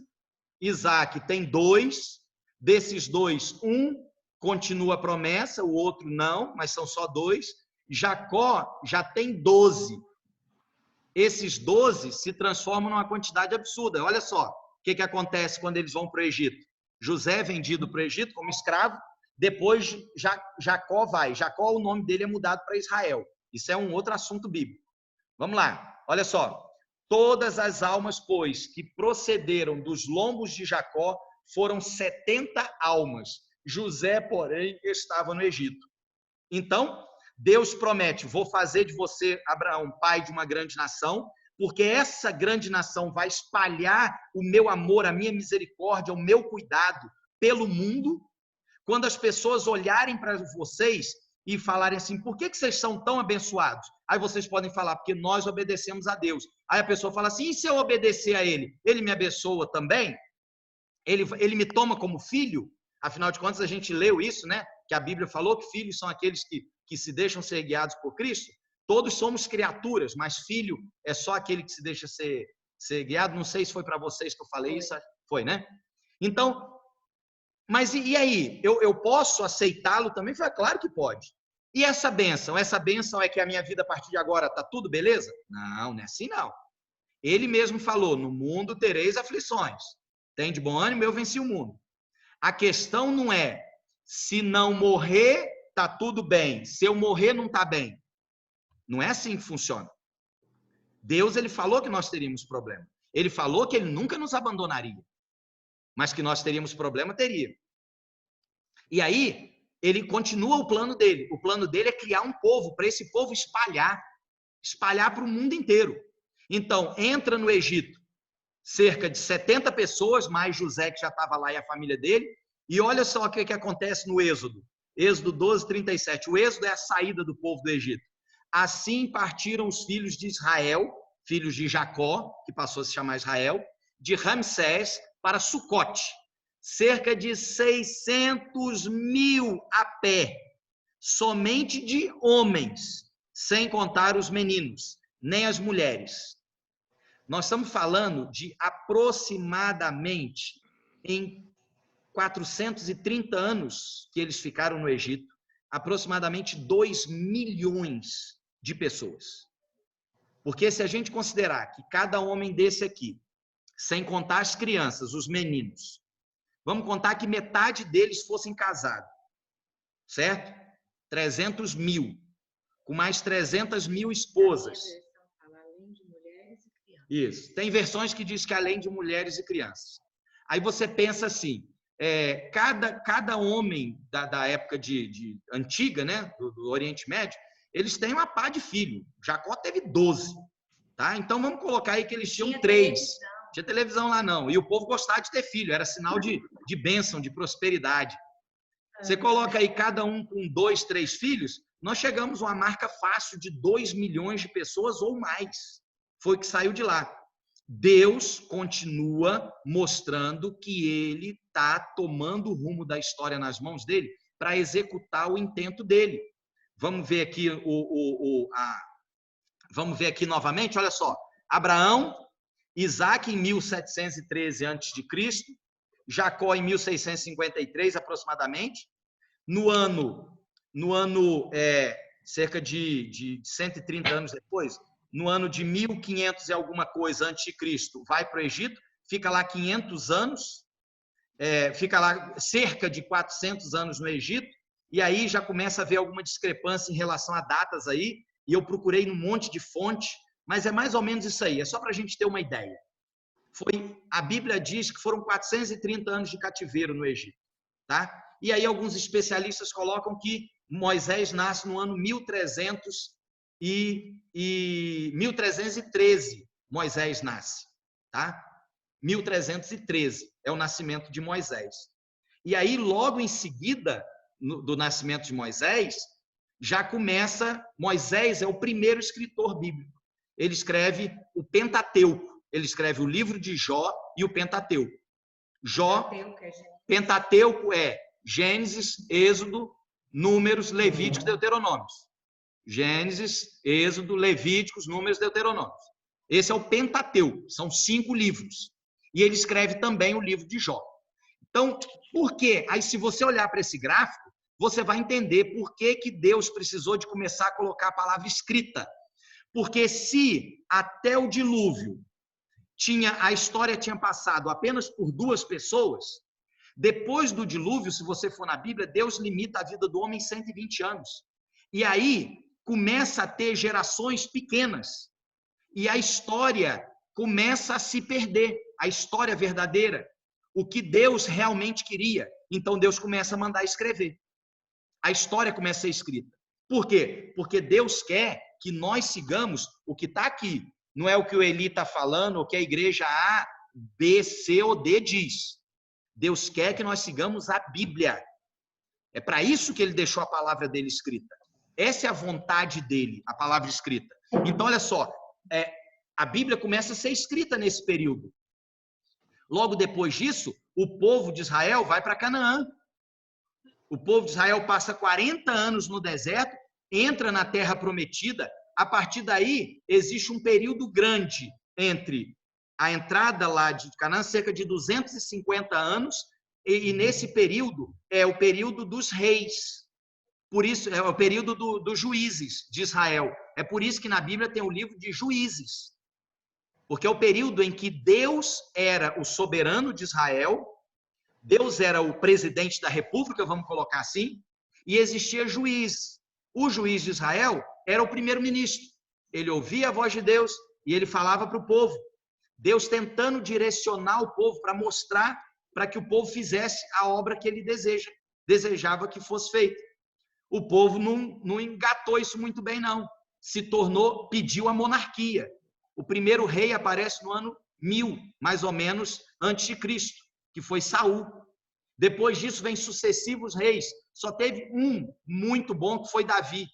Isaac tem 2. Desses 2, um continua a promessa, o outro não, mas são só 2. Jacó já tem 12. Esses 12 se transformam numa quantidade absurda. Olha só o que acontece quando eles vão para o Egito. José é vendido para o Egito como escravo, depois Jacó vai. Jacó, o nome dele é mudado para Israel. Isso é um outro assunto bíblico. Vamos lá, olha só. Todas as almas, pois, que procederam dos lombos de Jacó foram 70 almas. José, porém, estava no Egito. Então, Deus promete, vou fazer de você, Abraão, pai de uma grande nação, porque essa grande nação vai espalhar o meu amor, a minha misericórdia, o meu cuidado pelo mundo. Quando as pessoas olharem para vocês e falarem assim, por que vocês são tão abençoados? Aí vocês podem falar, porque nós obedecemos a Deus. Aí a pessoa fala assim, e se eu obedecer a Ele? Ele me abençoa também? Ele me toma como filho? Afinal de contas, a gente leu isso, né? Que a Bíblia falou que filhos são aqueles que se deixam ser guiados por Cristo. Todos somos criaturas, mas filho é só aquele que se deixa ser guiado. Não sei se foi para vocês que eu falei isso. Foi, né? Então, mas e aí? Eu posso aceitá-lo também? Foi claro que pode. E essa bênção? Essa bênção é que a minha vida a partir de agora está tudo beleza? Não, não é assim não. Ele mesmo falou, no mundo tereis aflições. Tem de bom ânimo, eu venci o mundo. A questão não é, se não morrer, tá tudo bem. Se eu morrer, não tá bem. Não é assim que funciona. Deus, ele falou que nós teríamos problema. Ele falou que ele nunca nos abandonaria. Mas que nós teríamos problema, teria. E aí, ele continua o plano dele. O plano dele é criar um povo, para esse povo espalhar para o mundo inteiro. Então, entra no Egito cerca de 70 pessoas, mais José, que já estava lá, e a família dele. E olha só o que acontece no Êxodo. Êxodo 12, 37. O Êxodo é a saída do povo do Egito. Assim partiram os filhos de Israel, filhos de Jacó, que passou a se chamar Israel, de Ramsés para Sucote. Cerca de 600 mil a pé, somente de homens, sem contar os meninos, nem as mulheres. Nós estamos falando de aproximadamente em 430 anos que eles ficaram no Egito, aproximadamente 2 milhões de pessoas. Porque se a gente considerar que cada homem desse aqui, sem contar as crianças, os meninos, vamos contar que metade deles fossem casados, certo? 300 mil, com mais 300 mil esposas. Além de mulheres e crianças. Isso. Tem versões que diz que além de mulheres e crianças. Aí você pensa assim, cada homem da época antiga, né, do Oriente Médio, eles têm uma pá de filho. Jacó teve 12. Tá? Então vamos colocar aí que eles tinham 3. Tinha televisão lá não. E o povo gostava de ter filho, era sinal de bênção, de prosperidade. Você coloca aí cada um com 2, 3 filhos, nós chegamos a uma marca fácil de 2 milhões de pessoas ou mais. Foi o que saiu de lá. Deus continua mostrando que ele está tomando o rumo da história nas mãos dele para executar o intento dele. Vamos ver aqui vamos ver aqui novamente, olha só. Abraão, Isaac em 1713 a.C., Jacó em 1653 aproximadamente. No ano cerca de 130 anos depois, no ano de 1500 e alguma coisa antes de Cristo, vai para o Egito, fica lá 500 anos, fica lá cerca de 400 anos no Egito, e aí já começa a haver alguma discrepância em relação a datas aí, e eu procurei num monte de fonte, mas é mais ou menos isso aí, é só para a gente ter uma ideia. A Bíblia diz que foram 430 anos de cativeiro no Egito, tá? E aí alguns especialistas colocam que Moisés nasce no ano 1313, Moisés nasce, tá? 1313 é o nascimento de Moisés. E aí, logo em seguida do nascimento de Moisés, já começa, Moisés é o primeiro escritor bíblico. Ele escreve o Pentateuco, ele escreve o livro de Jó e o Pentateuco. Pentateuco é Gênesis, Êxodo, Números, Levíticos, Deuteronômios. Gênesis, Êxodo, Levíticos, Números, Deuteronômios. Esse é o Pentateuco, são 5 livros. E ele escreve também o livro de Jó. Então, por quê? Aí, se você olhar para esse gráfico, você vai entender por que Deus precisou de começar a colocar a palavra escrita. Porque se até o dilúvio a história tinha passado apenas por 2 pessoas, depois do dilúvio, se você for na Bíblia, Deus limita a vida do homem em 120 anos. E aí começa a ter gerações pequenas. E a história começa a se perder. A história verdadeira. O que Deus realmente queria. Então Deus começa a mandar escrever. A história começa a ser escrita. Por quê? Porque Deus quer que nós sigamos o que está aqui. Não é o que o Eli está falando, ou que a igreja A, B, C ou D diz. Deus quer que nós sigamos a Bíblia. É para isso que ele deixou a palavra dele escrita. Essa é a vontade dele, a palavra escrita. Então, olha só, a Bíblia começa a ser escrita nesse período. Logo depois disso, o povo de Israel vai para Canaã. O povo de Israel passa 40 anos no deserto, entra na terra prometida. A partir daí, existe um período grande entre a entrada lá de Canaã, cerca de 250 anos, e nesse período é o período dos reis. Por isso, é o período dos juízes de Israel. É por isso que na Bíblia tem o livro de Juízes. Porque é o período em que Deus era o soberano de Israel, Deus era o presidente da república, vamos colocar assim, e existia juiz. O juiz de Israel era o primeiro-ministro. Ele ouvia a voz de Deus e ele falava para o povo. Deus tentando direcionar o povo para mostrar, para que o povo fizesse a obra que ele desejava que fosse feita. O povo não engatou isso muito bem, não. Pediu a monarquia. O primeiro rei aparece no ano 1000, mais ou menos, antes de Cristo, que foi Saul. Depois disso, vem sucessivos reis. Só teve um muito bom, que foi Davi.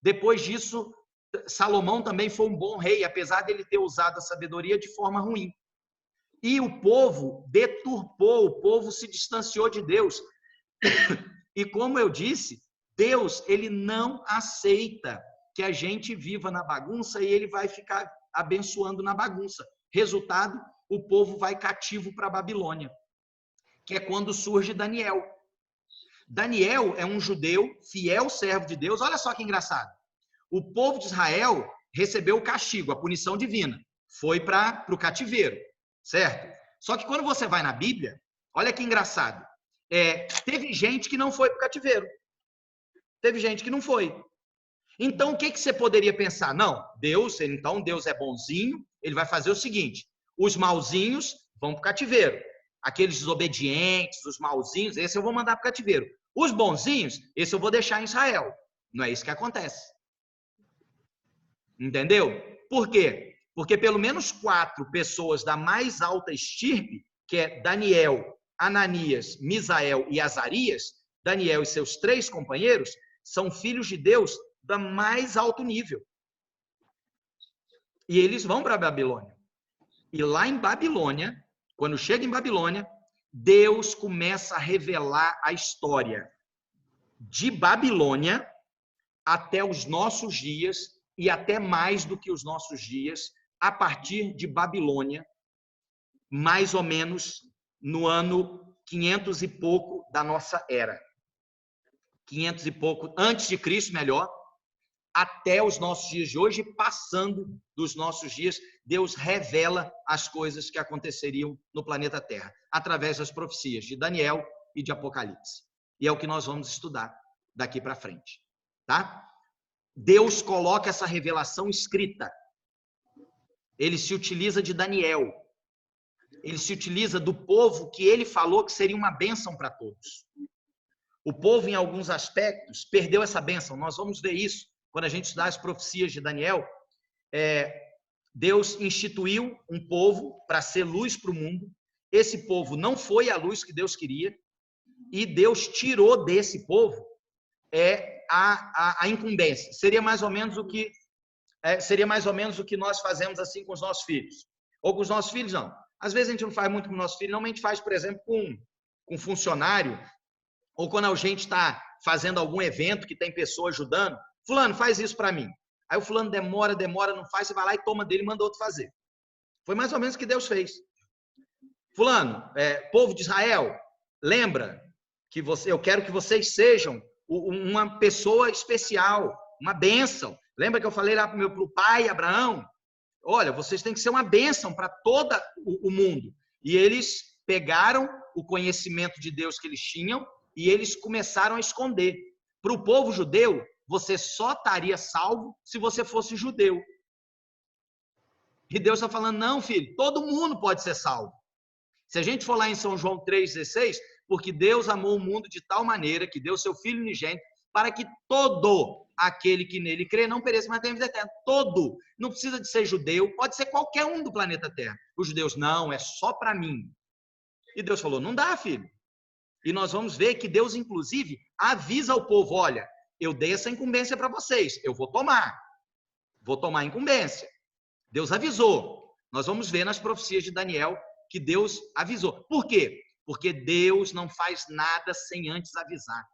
Depois disso, Salomão também foi um bom rei, apesar dele ter usado a sabedoria de forma ruim. E o povo deturpou, o povo se distanciou de Deus. E como eu disse, Deus, ele não aceita que a gente viva na bagunça e ele vai ficar abençoando na bagunça. Resultado, o povo vai cativo para a Babilônia, que é quando surge Daniel. Daniel é um judeu, fiel servo de Deus. Olha só que engraçado. o povo de Israel recebeu o castigo, a punição divina. Foi para o cativeiro, certo? Só que quando você vai na Bíblia, olha que engraçado. Teve gente que não foi para o cativeiro. Teve gente que não foi. Então, o que você poderia pensar? Não, Deus é bonzinho, ele vai fazer o seguinte, os malzinhos vão para o cativeiro. Aqueles desobedientes, os malzinhos, esse eu vou mandar para o cativeiro. Os bonzinhos, esse eu vou deixar em Israel. Não é isso que acontece. Entendeu? Por quê? Porque pelo menos 4 pessoas da mais alta estirpe, que é Daniel, Ananias, Misael e Azarias, Daniel e seus 3 companheiros, são filhos de Deus da mais alto nível. E eles vão para a Babilônia. E lá em Babilônia, quando chega em Babilônia, Deus começa a revelar a história de Babilônia até os nossos dias e até mais do que os nossos dias, a partir de Babilônia, mais ou menos no ano 500 e pouco da nossa era. 500 e pouco antes de Cristo, melhor, até os nossos dias de hoje, passando dos nossos dias, Deus revela as coisas que aconteceriam no planeta Terra, através das profecias de Daniel e de Apocalipse. E é o que nós vamos estudar daqui para frente, tá? Deus coloca essa revelação escrita. Ele se utiliza de Daniel. Ele se utiliza do povo que ele falou que seria uma bênção para todos. O povo, em alguns aspectos, perdeu essa bênção. Nós vamos ver isso quando a gente estudar as profecias de Daniel. Deus instituiu um povo para ser luz para o mundo. Esse povo não foi a luz que Deus queria. E Deus tirou desse povo a incumbência. Seria mais ou menos o que nós fazemos assim com os nossos filhos. Ou com os nossos filhos, não. Às vezes a gente não faz muito com o nosso filho, não, mas a gente faz, por exemplo, com um funcionário, ou quando a gente está fazendo algum evento que tem pessoa ajudando. Fulano, faz isso para mim. Aí o fulano demora, não faz, você vai lá e toma dele e manda outro fazer. Foi mais ou menos o que Deus fez. Fulano, povo de Israel, lembra que eu quero que vocês sejam uma pessoa especial, uma bênção. Lembra que eu falei lá para o pai Abraão? Olha, vocês têm que ser uma bênção para todo o mundo. E eles pegaram o conhecimento de Deus que eles tinham e eles começaram a esconder. Para o povo judeu, você só estaria salvo se você fosse judeu. E Deus está falando, não, filho, todo mundo pode ser salvo. Se a gente for lá em São João 3,16, porque Deus amou o mundo de tal maneira que deu seu Filho unigênito para que todo aquele que nele crê não pereça, mas tenha vida eterna. Todo. Não precisa de ser judeu, pode ser qualquer um do planeta Terra. Os judeus, não, é só para mim. E Deus falou, não dá, filho. E nós vamos ver que Deus, inclusive, avisa ao povo, olha, eu dei essa incumbência para vocês, eu vou tomar a incumbência. Deus avisou. Nós vamos ver nas profecias de Daniel que Deus avisou. Por quê? Porque Deus não faz nada sem antes avisar.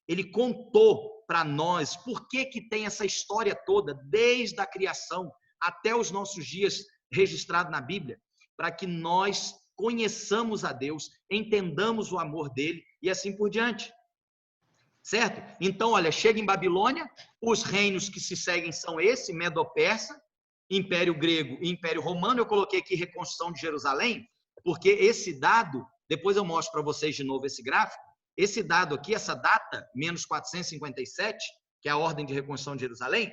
Ele contou para nós por que tem essa história toda, desde a criação até os nossos dias registrado na Bíblia, para que nós conheçamos a Deus, entendamos o amor dele e assim por diante. Certo? Então, olha, chega em Babilônia, os reinos que se seguem são esse, Medo-Persa, Império Grego e Império Romano. Eu coloquei aqui reconstrução de Jerusalém, porque esse dado, depois eu mostro para vocês de novo esse gráfico, esse dado aqui, essa data, menos 457, que é a ordem de reconstrução de Jerusalém,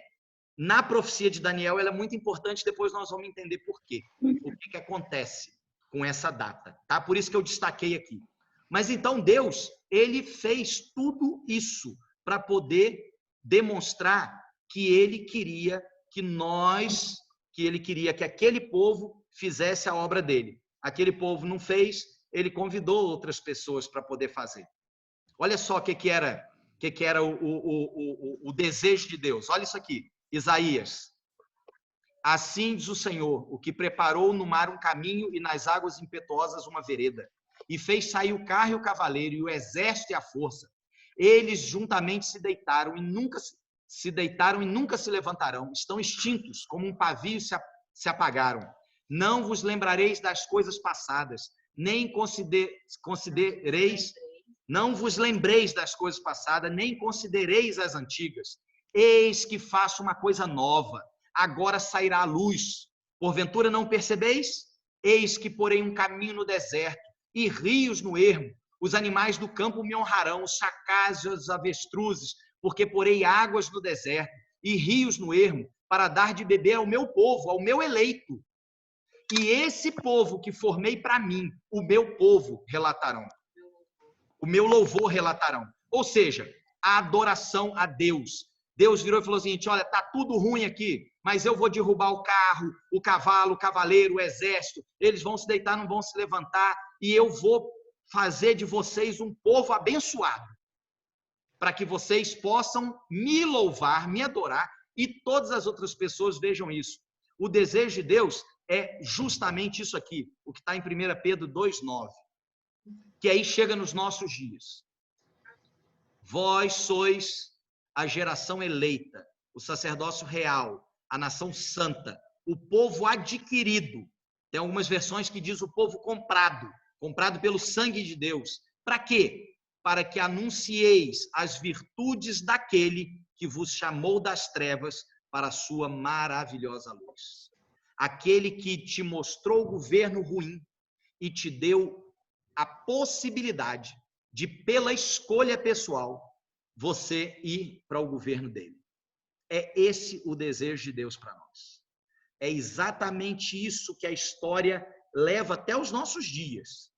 na profecia de Daniel, ela é muito importante, depois nós vamos entender por quê. O que acontece com essa data, tá? Por isso que eu destaquei aqui. Mas então Deus, ele fez tudo isso para poder demonstrar que ele queria que aquele povo fizesse a obra dele. Aquele povo não fez, ele convidou outras pessoas para poder fazer. Olha só o que era o desejo de Deus. Olha isso aqui, Isaías. Assim diz o Senhor, o que preparou no mar um caminho e nas águas impetuosas uma vereda, e fez sair o carro e o cavaleiro, e o exército e a força. Eles juntamente se deitaram e nunca se levantarão. Estão extintos, como um pavio se apagaram. Não vos lembrareis das coisas passadas, nem considereis. Não vos lembreis das coisas passadas, nem considereis as antigas. Eis que faço uma coisa nova, agora sairá a luz. Porventura não percebeis? Eis que porei um caminho no deserto e rios no ermo. Os animais do campo me honrarão, os chacais e os avestruzes, porque porei águas no deserto e rios no ermo, para dar de beber ao meu povo, ao meu eleito. E esse povo que formei para mim, o meu povo relatarão. O meu louvor relatarão. Ou seja, a adoração a Deus. Deus virou e falou o seguinte: olha, tá tudo ruim aqui, mas eu vou derrubar o carro, o cavalo, o cavaleiro, o exército. Eles vão se deitar, não vão se levantar, e eu vou fazer de vocês um povo abençoado, para que vocês possam me louvar, me adorar, e todas as outras pessoas vejam isso. O desejo de Deus é justamente isso aqui, o que está em 1 Pedro 2,9, que aí chega nos nossos dias. Vós sois a geração eleita, o sacerdócio real, a nação santa, o povo adquirido. Tem algumas versões que diz o povo comprado, comprado pelo sangue de Deus. Para quê? Para que anuncieis as virtudes daquele que vos chamou das trevas para a sua maravilhosa luz. Aquele que te mostrou o governo ruim e te deu a possibilidade de, pela escolha pessoal, você ir para o governo dele. É esse o desejo de Deus para nós. É exatamente isso que a história leva até os nossos dias.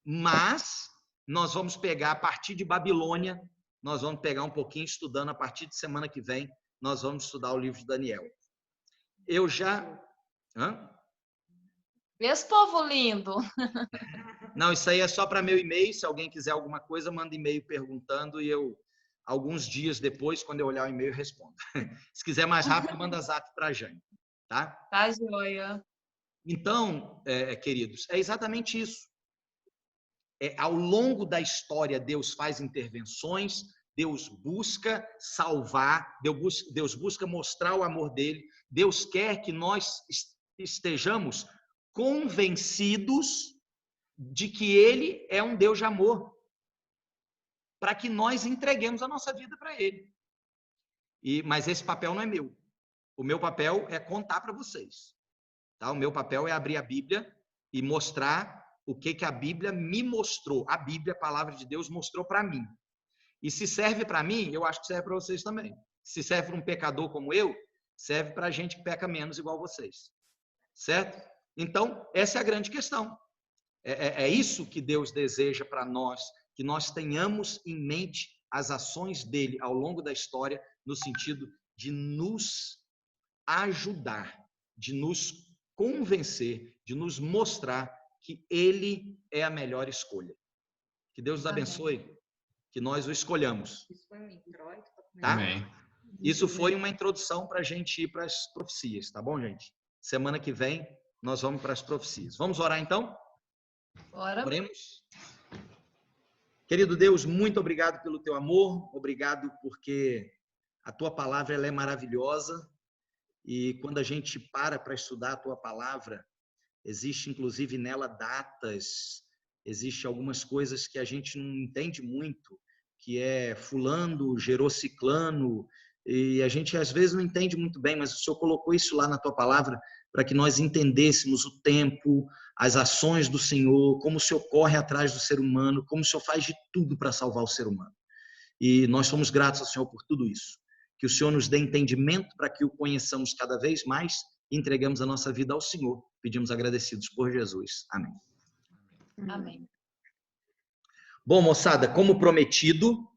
Mas nós vamos pegar a partir de Babilônia, nós vamos pegar um pouquinho estudando a partir de semana que vem, nós vamos estudar o livro de Daniel. Eu já... Esse povo lindo. Não, isso aí é só para meu e-mail. Se alguém quiser alguma coisa, manda e-mail perguntando e eu, alguns dias depois, quando eu olhar o e-mail, eu respondo. Se quiser mais rápido, manda zap para a Jane, tá? Tá, joia. Então, queridos, é exatamente isso. Ao longo da história, Deus faz intervenções, Deus busca salvar, Deus busca mostrar o amor dele, Deus quer que nós estejamos convencidos de que ele é um Deus de amor, para que nós entreguemos a nossa vida para ele. Mas esse papel não é meu. O meu papel é contar para vocês. Tá? O meu papel é abrir a Bíblia e mostrar o que a Bíblia me mostrou. A Bíblia, a palavra de Deus, mostrou para mim. E se serve para mim, eu acho que serve para vocês também. Se serve para um pecador como eu, serve para a gente que peca menos igual vocês. Certo? Então, essa é a grande questão. É isso que Deus deseja para nós, que nós tenhamos em mente as ações dele ao longo da história, no sentido de nos ajudar, de nos convencer, de nos mostrar que ele é a melhor escolha. Que Deus nos abençoe, que nós o escolhamos. Tá? Amém. Isso foi uma introdução para a gente ir para as profecias, tá bom, gente? Semana que vem nós vamos para as profecias. Vamos orar então? Bora. Oremos. Querido Deus, muito obrigado pelo teu amor, obrigado porque a tua palavra ela é maravilhosa e quando a gente para estudar a tua palavra, existe inclusive nela datas, existe algumas coisas que a gente não entende muito, que é fulano gerou ciclano, e a gente às vezes não entende muito bem, mas o Senhor colocou isso lá na tua palavra para que nós entendêssemos o tempo, as ações do Senhor, como o Senhor corre atrás do ser humano, como o Senhor faz de tudo para salvar o ser humano. E nós somos gratos ao Senhor por tudo isso. Que o Senhor nos dê entendimento para que o conheçamos cada vez mais e entregamos a nossa vida ao Senhor. Pedimos agradecidos por Jesus. Amém. Amém. Bom, moçada, como prometido,